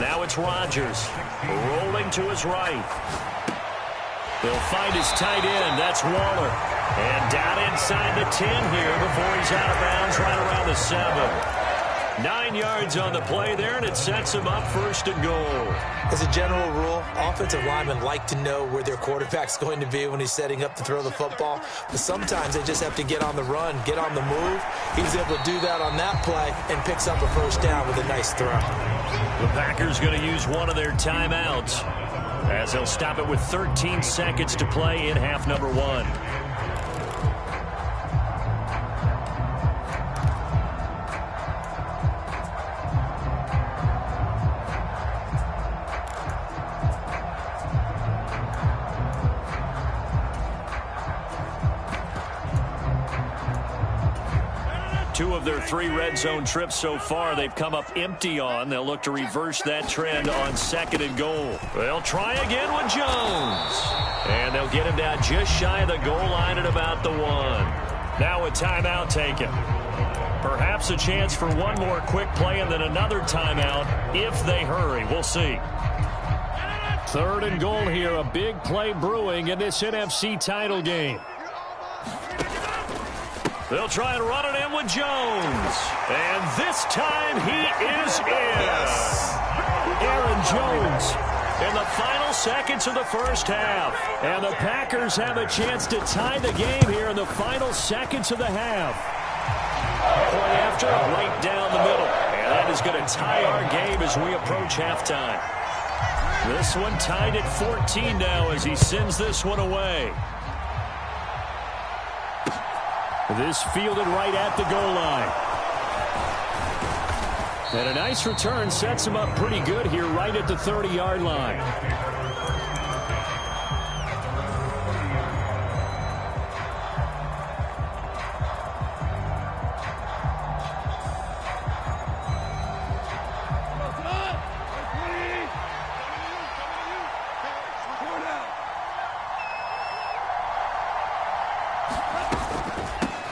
L: Now it's Rodgers, rolling to his right. They'll find his tight end. That's Waller. And down inside the 10 here before he's out of bounds right around the 7. 9 yards on the play there, and it sets him up 1st and goal.
M: As a general rule, offensive linemen like to know where their quarterback's going to be when he's setting up to throw the football. But sometimes they just have to get on the run, get on the move. He was able to do that on that play and picks up a 1st down with a nice throw.
L: The Packers going to use one of their timeouts as they'll stop it with 13 seconds to play in half number 1. Two of their 3 red zone trips so far, they've come up empty on. They'll look to reverse that trend on 2nd and goal. They'll try again with Jones. And they'll get him down just shy of the goal line at about the 1. Now a timeout taken. Perhaps a chance for one more quick play and then another timeout if they hurry. We'll see. 3rd and goal here. A big play brewing in this NFC title game. They'll try and run it in with Jones. And this time he is in. Aaron Jones in the final seconds of the 1st half. And the Packers have a chance to tie the game here in the final seconds of the half. Point after, right down the middle. And that is going to tie our game as we approach halftime. This one tied at 14 now as he sends this one away. This fielded right at the goal line. And a nice return sets him up pretty good here right at the 30-yard line.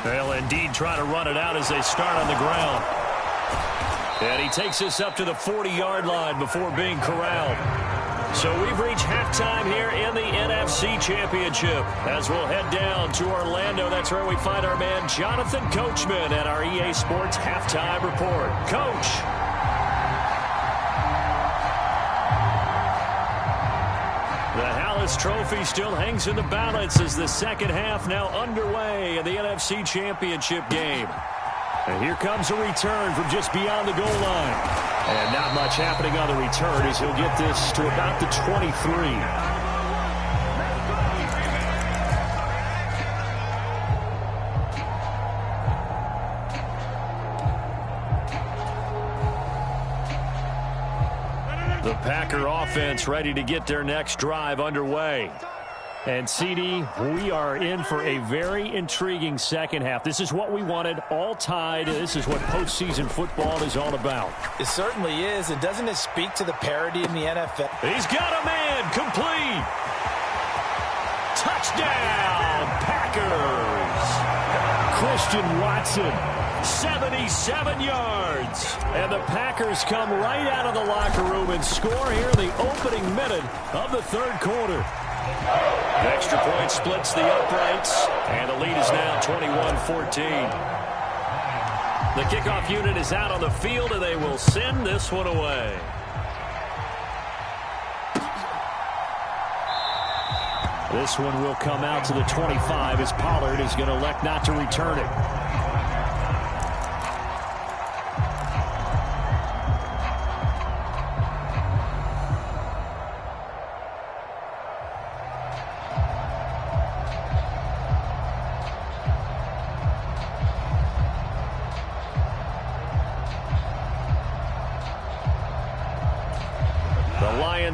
L: They'll indeed try to run it out as they start on the ground. And he takes us up to the 40-yard line before being corralled. So we've reached halftime here in the NFC Championship. As we'll head down to Orlando, that's where we find our man Jonathan Coachman at our EA Sports Halftime Report. Coach. The Hallis Trophy still hangs in the balance as the 2nd half now underway in the NFC Championship game. And here comes a return from just beyond the goal line. And not much happening on the return as he'll get this to about the 23. The Packer offense ready to get their next drive underway. And, CD, we are in for a very intriguing 2nd half. This is what we wanted, all tied. This is what postseason football is all about.
M: It certainly is, and doesn't it speak to the parity in the NFL?
L: He's got a man, complete. Touchdown, Packers. Christian Watson, 77 yards. And the Packers come right out of the locker room and score here in the opening minute of the 3rd quarter. Extra point splits the uprights, and the lead is now 21-14. The kickoff unit is out on the field, and they will send this one away. This one will come out to the 25 as Pollard is going to elect not to return it.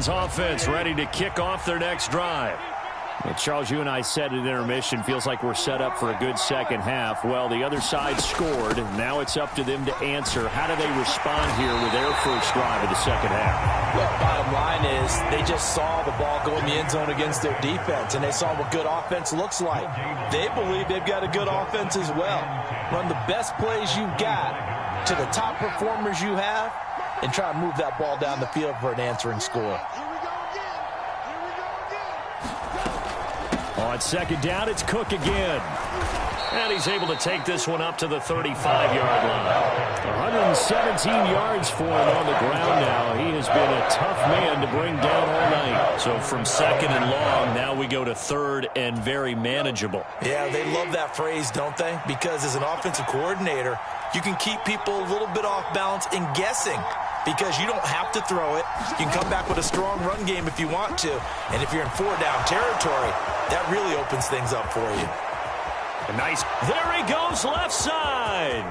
L: Offense ready to kick off their next drive. Well, Charles, you and I said at intermission, feels like we're set up for a good 2nd half. Well, the other side scored. Now it's up to them to answer. How do they respond here with their first drive of the 2nd half?
M: Well, bottom line is they just saw the ball go in the end zone against their defense, and they saw what good offense looks like. They believe they've got a good offense as well. Run the best plays you've got to the top performers you have, and try to move that ball down the field for an answering score.
N: On second down, it's Cook again. And he's able to take this one up to the 35-yard line. 117 yards for him on the ground now. He has been a tough man to bring down all night.
M: So from second and long, now we go to third and very manageable. Yeah, they love that phrase, don't they? Because as an offensive coordinator, you can keep people a little bit off balance and guessing because you don't have to throw it. You can come back with a strong run game if you want to. And if you're in four-down territory, that really opens things up for you.
N: Nice. There he goes left side.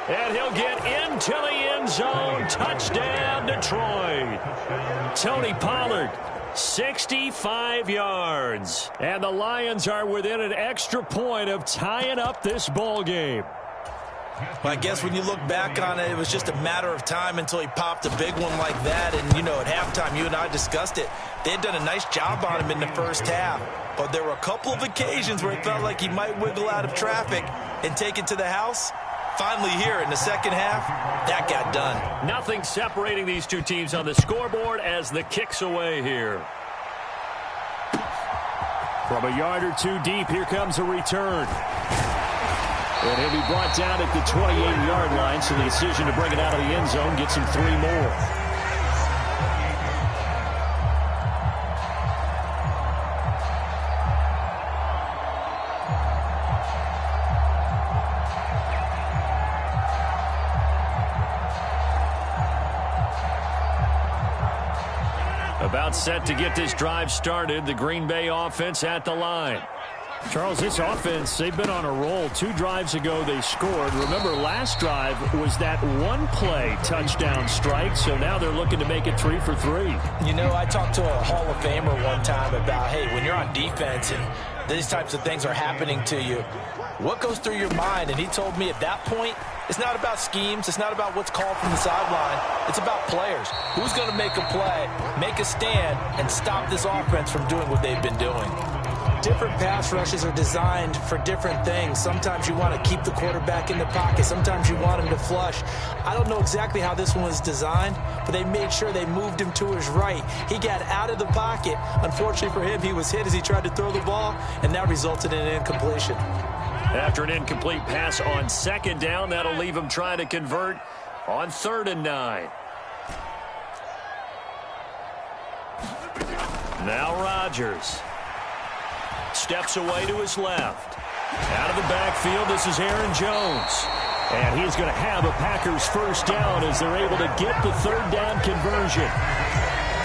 N: And he'll get into the end zone. Touchdown, Detroit. Tony Pollard, 65 yards. And the Lions are within an extra point of tying up this ball game.
M: Well, I guess when you look back on it, it was just a matter of time until he popped a big one like that. And, you know, at halftime, you and I discussed it. They had done a nice job on him in the first half. But there were a couple of occasions where it felt like he might wiggle out of traffic and take it to the house. Finally here in the second half, that got done.
N: Nothing separating these two teams on the scoreboard as the kick's away here. From a yard or two deep, here comes a return. And he'll be brought down at the 28-yard line, so the decision to bring it out of the end zone gets him 3 more. About set to get this drive started, the Green Bay offense at the line. Charles, this offense, they've been on a roll. 2 drives ago, they scored. Remember, last drive was that one-play touchdown strike, so now they're looking to make it 3 for 3.
M: You know, I talked to a Hall of Famer one time about, hey, when you're on defense and these types of things are happening to you, what goes through your mind? And he told me at that point, it's not about schemes. It's not about what's called from the sideline. It's about players. Who's going to make a play, make a stand, and stop this offense from doing what they've been doing? Different pass rushes are designed for different things. Sometimes you want to keep the quarterback in the pocket. Sometimes you want him to flush. I don't know exactly how this one was designed, but they made sure they moved him to his right. He got out of the pocket. Unfortunately for him, he was hit as he tried to throw the ball, and that resulted in an incompletion.
N: After an incomplete pass on second down, that'll leave him trying to convert on 3rd and 9. Now Rodgers steps away to his left. Out of the backfield, this is Aaron Jones. And he's going to have a Packers first down as they're able to get the 3rd down conversion.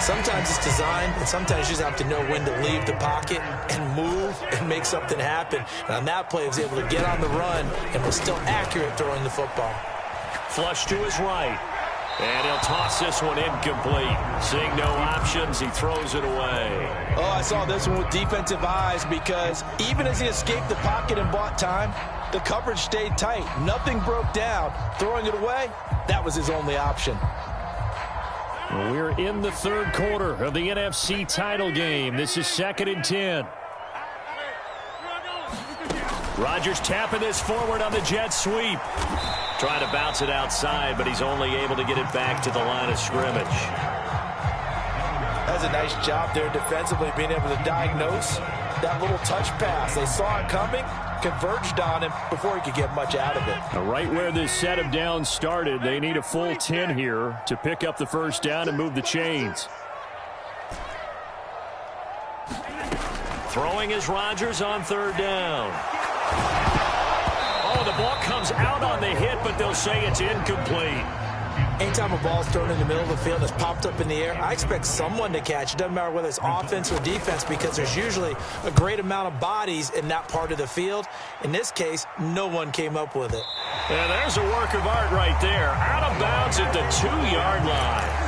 M: Sometimes it's designed, and sometimes you just have to know when to leave the pocket and move and make something happen. And on that play, he was able to get on the run and was still accurate throwing the football.
N: Flush to his right. And he'll toss this one incomplete. Seeing no options, he throws it away.
M: Oh, I saw this one with defensive eyes because even as he escaped the pocket and bought time, the coverage stayed tight. Nothing broke down. Throwing it away, that was his only option.
N: We're in the 3rd quarter of the NFC title game. This is 2nd and 10. Rodgers tapping this forward on the jet sweep. Trying to bounce it outside, but he's only able to get it back to the line of scrimmage.
M: That's a nice job there defensively, being able to diagnose that little touch pass. They saw it coming, converged on him before he could get much out of it.
N: Right where this set of downs started, they need a full 10 here to pick up the first down and move the chains. Throwing is Rodgers on 3rd down. Oh, the ball comes out on the hit, but they'll say it's incomplete.
M: Anytime a ball's thrown in the middle of the field and it's popped up in the air, I expect someone to catch it. Doesn't matter whether it's offense or defense because there's usually a great amount of bodies in that part of the field. In this case, no one came up with it.
N: And there's a work of art right there. Out of bounds at the 2-yard line.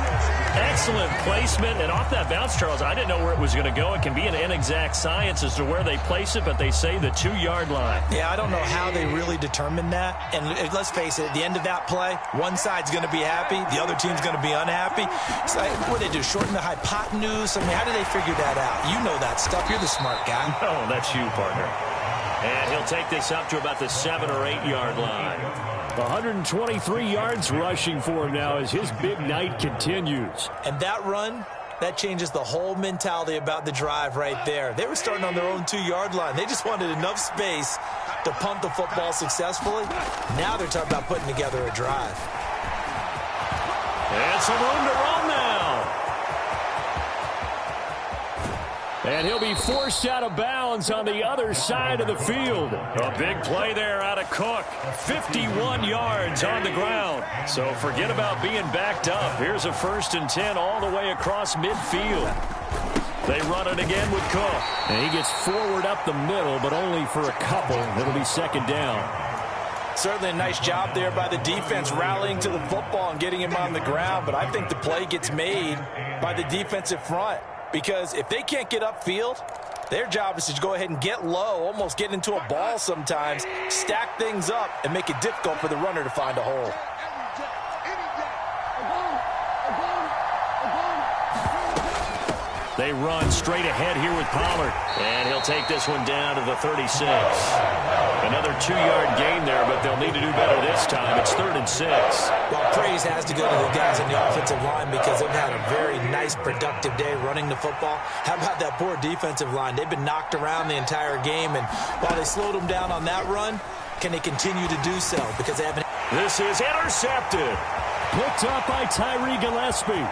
N: Excellent placement, and off that bounce, Charles, I didn't know where it was going to go. It can be an inexact science as to where they place it, but they say the 2-yard line.
M: Yeah, I don't know how they really determined that. And let's face it, at the end of that play, one side's going to be happy, the other team's going to be unhappy. So what do they do, shorten the hypotenuse? I mean, how do they figure that out? You know that stuff. You're the smart guy.
N: No, that's you, partner. And he'll take this up to about the 7 or 8 yard line. 123 yards rushing for him now as his big night continues.
M: And that run that changes the whole mentality about the drive right there. They were starting on their own 2-yard line. They just wanted enough space to punt the football successfully. Now they're talking about putting together a drive.
N: And some room to run now. And he'll be forced out of bounds on the other side of the field. A big play there out of Cook. 51 yards on the ground. So forget about being backed up. Here's a 1st and 10 all the way across midfield. They run it again with Cook. And he gets forward up the middle, but only for a couple. It'll be 2nd down.
O: Certainly a nice job there by the defense rallying to the football and getting him on the ground. But I think the play gets made by the defensive front. Because if they can't get upfield, their job is to go ahead and get low, almost get into a ball sometimes, stack things up, and make it difficult for the runner to find a hole.
L: They run straight ahead here with Pollard. And he'll take this one down to the 36. Another 2-yard gain there, but they'll need to do better this time. It's 3rd and 6.
M: Well, praise has to go to the guys on the offensive line because they've had a very nice, productive day running the football. How about that poor defensive line? They've been knocked around the entire game, and while they slowed them down on that run, can they continue to do so? Because they haven't.
L: This is intercepted.
N: Picked up by Tyree Gillespie.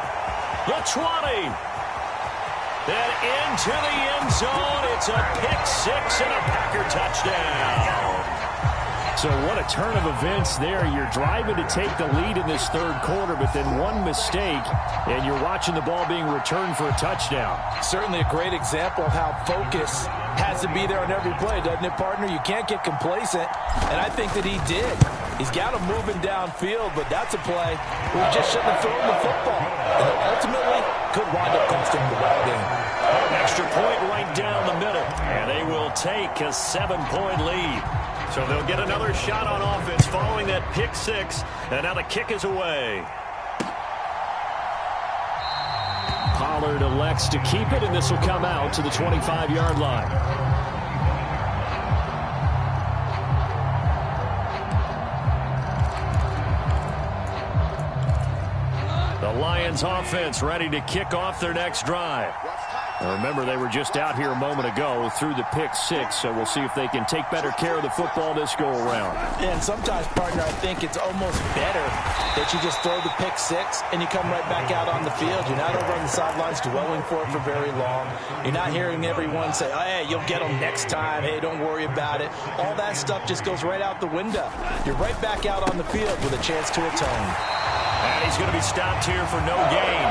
L: The 20. Then into the end zone. It's a pick 6 and a Packer touchdown.
N: So what a turn of events there. You're driving to take the lead in this 3rd quarter, but then one mistake, and you're watching the ball being returned for a touchdown.
O: Certainly a great example of how focus has to be there on every play, doesn't it, partner? You can't get complacent, and I think that he did. He's got him moving downfield, but that's a play where he just shouldn't have thrown the football. And ultimately, could wind up costing the ball game.
L: Extra point right down the middle, and they will take a 7-point lead. So they'll get another shot on offense following that pick 6, and now the kick is away.
N: Pollard elects to keep it, and this will come out to the 25-yard line.
L: The Lions offense ready to kick off their next drive.
N: Now remember, they were just out here a moment ago through the pick 6, so we'll see if they can take better care of the football this go-around.
O: And sometimes, partner, I think it's almost better that you just throw the pick 6 and you come right back out on the field. You're not over on the sidelines dwelling for it for very long. You're not hearing everyone say, oh, hey, you'll get them next time. Hey, don't worry about it. All that stuff just goes right out the window. You're right back out on the field with a chance to atone.
L: And he's going to be stopped here for no gain.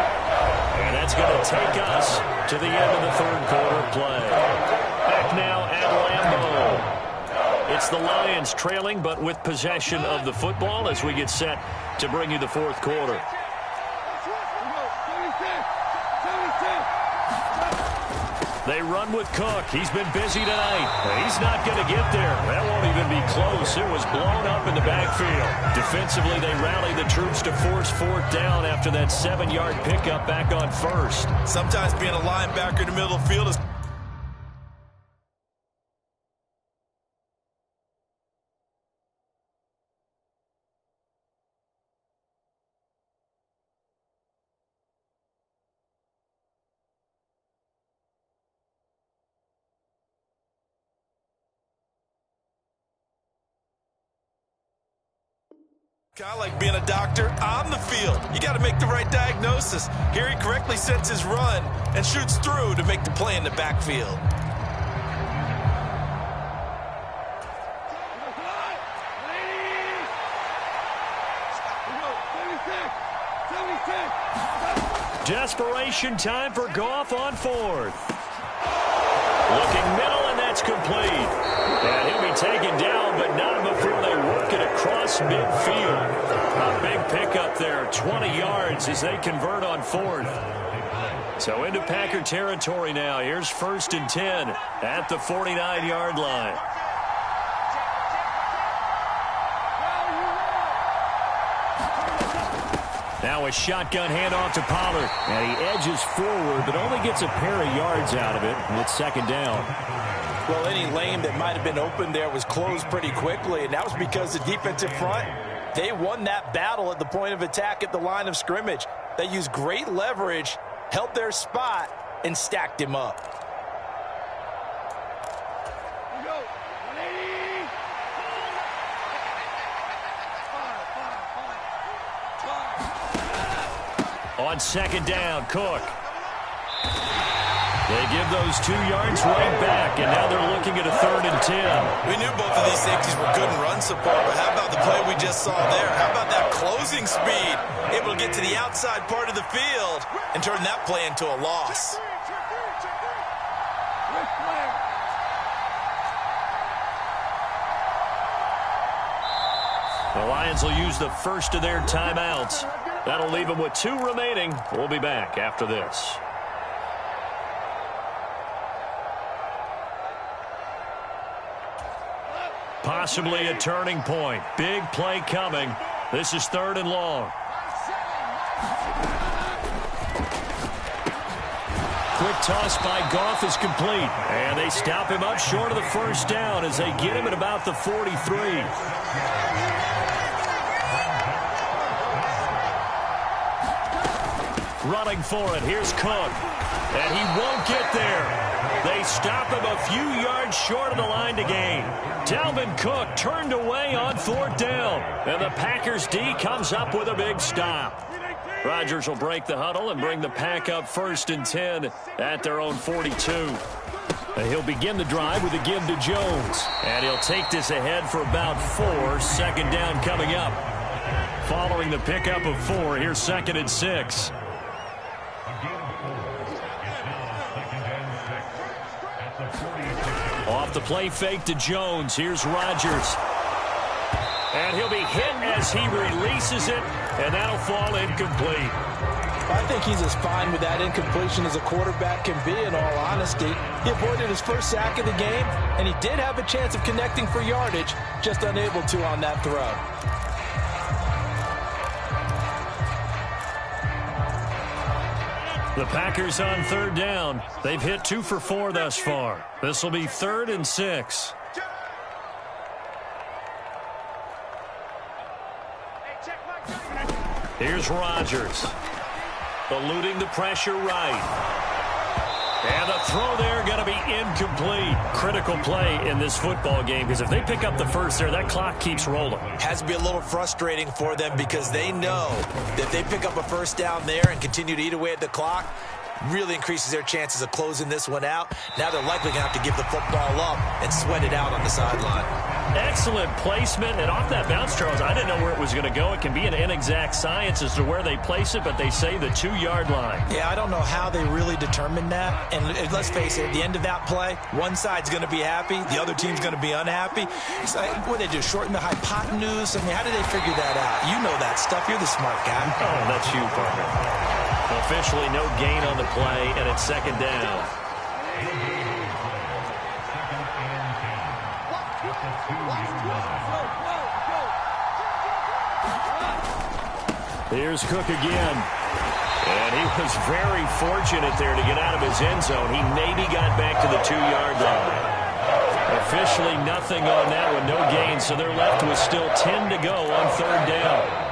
L: And that's going to take us to the end of the 3rd quarter play. Back now at Lambeau. It's the Lions trailing, but with possession of the football as we get set to bring you the 4th quarter. They run with Cook. He's been busy tonight. He's not going to get there. That won't even be close. It was blown up in the backfield. Defensively, they rally the troops to force 4th down after that 7-yard pickup back on 1st.
M: Sometimes being a linebacker in the middle of the field is kind of like being a doctor on the field. You got to make the right diagnosis. Here he correctly sets his run and shoots through to make the play in the backfield.
L: Desperation time for Goff on 4th. Looking middle, and that's complete. And he'll be taken down, but not before they work it across midfield. A big pickup there, 20 yards as they convert on 4th. So into Packer territory now. Here's 1st and 10 at the 49-yard line. Now a shotgun handoff to Pollard.
N: And he edges forward, but only gets a pair of yards out of it. And it's 2nd down.
O: Well, any lane that might have been open there was closed pretty quickly, and that was because the defensive front, they won that battle at the point of attack at the line of scrimmage. They used great leverage held their spot, and stacked him up.
L: On second down, Cook. They give those 2 yards right back, and now they're looking at a 3rd and 10.
M: We knew both of these safeties were good in run support, but how about the play we just saw there? How about that closing speed? Able to get to the outside part of the field and turn that play into a loss.
L: The Lions will use the first of their timeouts. That'll leave them with 2 remaining. We'll be back after this. Possibly a turning point. Big play coming. This is 3rd and long. Quick toss by Goff is complete. And they stop him up short of the first down as they get him at about the 43. Running for it. Here's Cook. And he won't get there. They stop him a few yards short of the line to gain. Dalvin Cook turned away on 4th down. And the Packers D comes up with a big stop. Rodgers will break the huddle and bring the Pack up 1st and 10 at their own 42. And he'll begin the drive with a give to Jones. And he'll take this ahead for about 4. 2nd down coming up. Following the pickup of 4, here's 2nd and 6. Off the play fake to Jones. Here's Rodgers. And he'll be hit as he releases it, and that'll fall incomplete.
O: I think he's as fine with that incompletion as a quarterback can be, in all honesty. He avoided his first sack of the game, and he did have a chance of connecting for yardage, just unable to on that throw.
L: The Packers on 3rd down. They've hit 2 for 4 thus far. This will be 3rd and 6. Here's Rodgers. Eluding the pressure right. And the throw there going to be incomplete. Critical play in this football game because if they pick up the first there, that clock keeps rolling.
M: Has to be a little frustrating for them because they know that if they pick up a first down there and continue to eat away at the clock, really increases their chances of closing this one out. Now they're likely going to have to give the football up and sweat it out on the sideline.
L: Excellent placement, and off that bounce, Charles, I didn't know where it was going to go. It can be an inexact science as to where they place it, but they say the 2-yard line.
M: Yeah, I don't know how they really determined that. And let's face it, at the end of that play, one side's going to be happy, the other team's going to be unhappy. It's like, what did they do, shorten the hypotenuse? I mean, how did they figure that out? You know that stuff. You're the smart guy.
L: Oh, that's you, partner. Officially no gain on the play, and it's 2nd down. Here's Cook again. And he was very fortunate there to get out of his end zone. He maybe got back to the 2-yard line. Officially nothing on that one, no gain, so they're left with still 10 to go on 3rd down.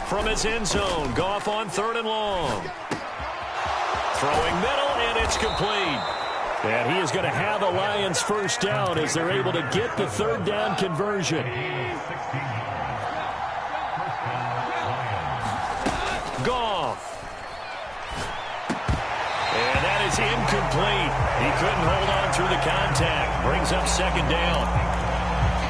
L: From his end zone, Goff on 3rd and long. Throwing middle, and it's complete. And he is going to have a Lions first down as they're able to get the 3rd down conversion. Goff. And that is incomplete. He couldn't hold on through the contact. Brings up 2nd down.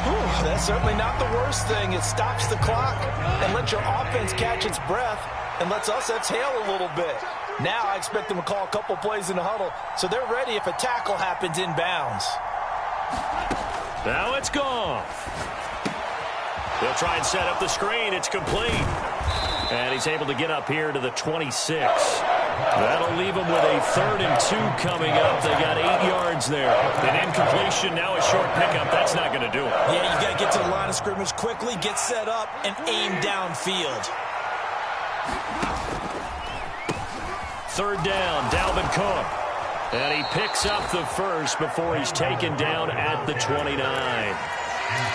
O: Whew, that's certainly not the worst thing. It stops the clock and lets your offense catch its breath and lets us exhale a little bit. Now I expect them to call a couple plays in the huddle so they're ready if a tackle happens inbounds.
L: Now it's Goff. They'll try and set up the screen. It's complete. And he's able to get up here to the 26.
N: That'll leave them with a 3rd and 2 coming up. They got 8 yards there. An incompletion, now a short pickup. That's not going to do it.
M: Yeah, you've got to get to the line of scrimmage quickly, get set up, and aim downfield.
N: 3rd down, Dalvin Cook. And he picks up the first before he's taken down at the 29.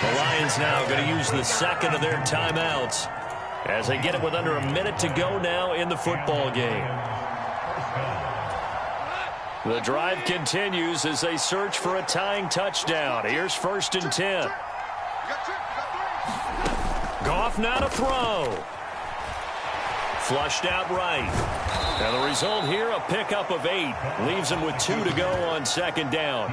N: The Lions now going to use the second of their timeouts as they get it with under a minute to go now in the football game. The drive continues as they search for a tying touchdown. Here's 1st and 10. Goff now to throw. Flushed out right. And the result here, a pickup of 8. Leaves him with 2 to go on 2nd down.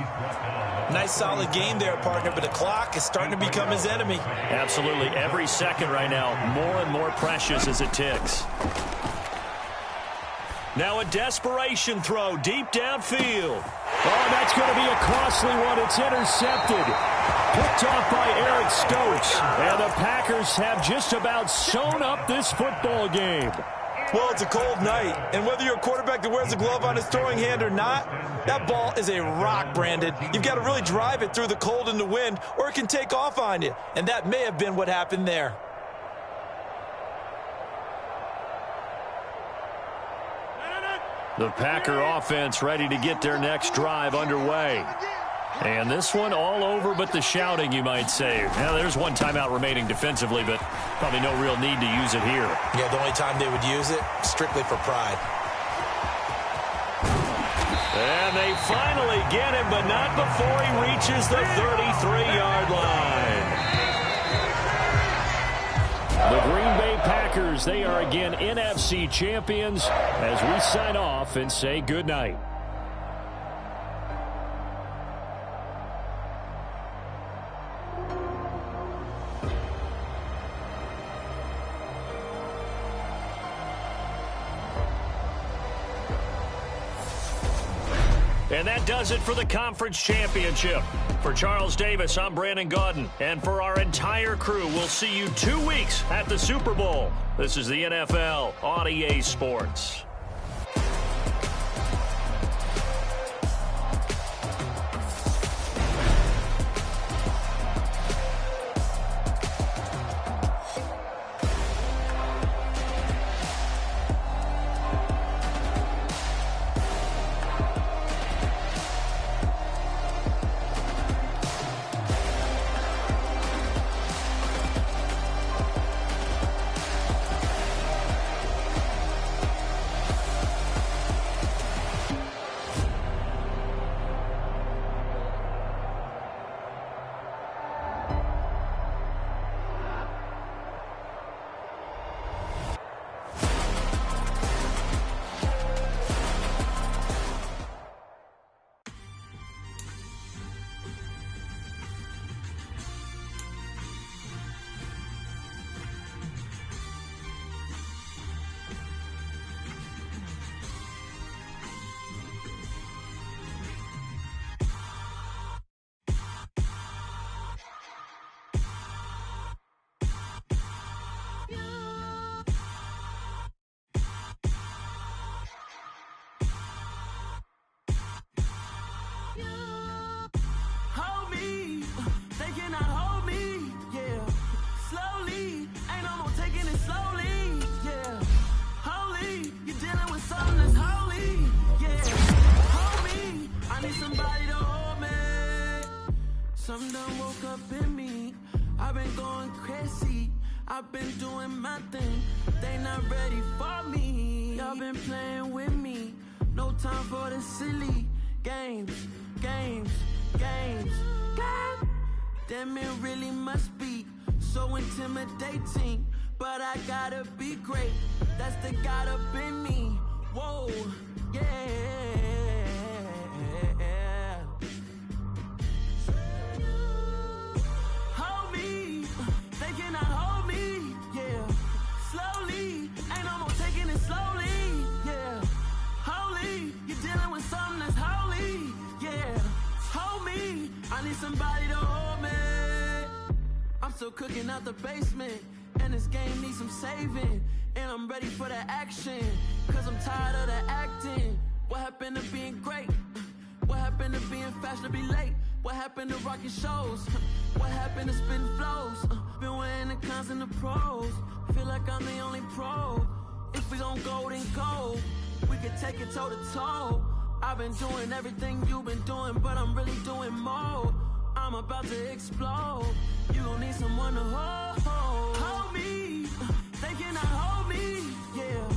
M: Nice solid game there, partner, but the clock is starting to become his enemy.
N: Absolutely. Every second right now, more and more precious as it ticks. Now a desperation throw deep downfield.
L: Oh, that's going to be a costly one. It's intercepted. Picked off by Eric Stokes. And the Packers have just about sewn up this football game.
O: Well, it's a cold night, and whether you're a quarterback that wears a glove on his throwing hand or not, that ball is a rock, Brandon. You've got to really drive it through the cold and the wind, or it can take off on you, and that may have been what happened there.
N: The Packer offense ready to get their next drive underway. And this one all over but the shouting, you might say. Now, there's one timeout remaining defensively, but probably no real need to use it here.
M: Yeah, the only time they would use it, strictly for pride.
N: And they finally get him, but not before he reaches the 33-yard line. The Green Bay Packers, they are again NFC champions as we sign off and say goodnight. And that does it for the conference championship. For Charles Davis, I'm Brandon Gaudin. And for our entire crew, we'll see you 2 weeks at the Super Bowl. This is the NFL on EA Sports.
R: Something done woke up in me. I've been going crazy. I've been doing my thing. They not ready for me. Y'all been playing with me. No time for the silly games. Damn, it really must be so intimidating. But I gotta be great. That's the God up in me. Whoa, yeah. Hold me, they cannot hold me, yeah. Slowly, ain't no more taking it slowly, yeah. Holy, you're dealing with something that's holy, yeah. Hold me, I need somebody to hold me. I'm still cooking out the basement, and this game needs some saving. and I'm ready for the action. Cause I'm tired of the acting. What happened to being great? What happened to being fashionably late? What happened to rocking shows? What happened to spitting flows? Been wearing the cons and the pros. Feel like I'm the only pro. If we gon' go, then go. We can take it toe to toe. I've been doing everything you've been doing, but I'm really doing more. I'm about to explode. You gon' need someone to hold me. They cannot hold me, yeah.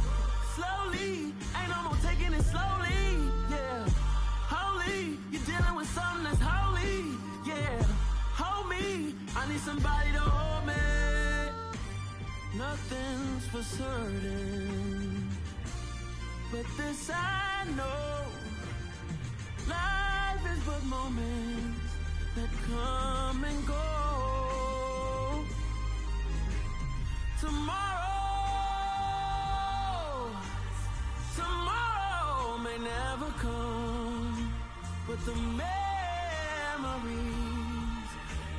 R: Slowly, ain't no more taking it slowly, yeah. Holy, you're dealing with something that's holy, yeah. Hold me, I need somebody to hold me. Nothing's for certain, but this I know. Life is but moments that come and go. Tomorrow may never come, but the memories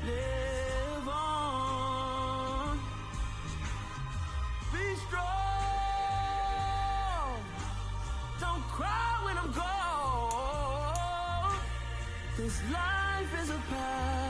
R: live on. Be strong, don't cry when I'm gone. This life is a path.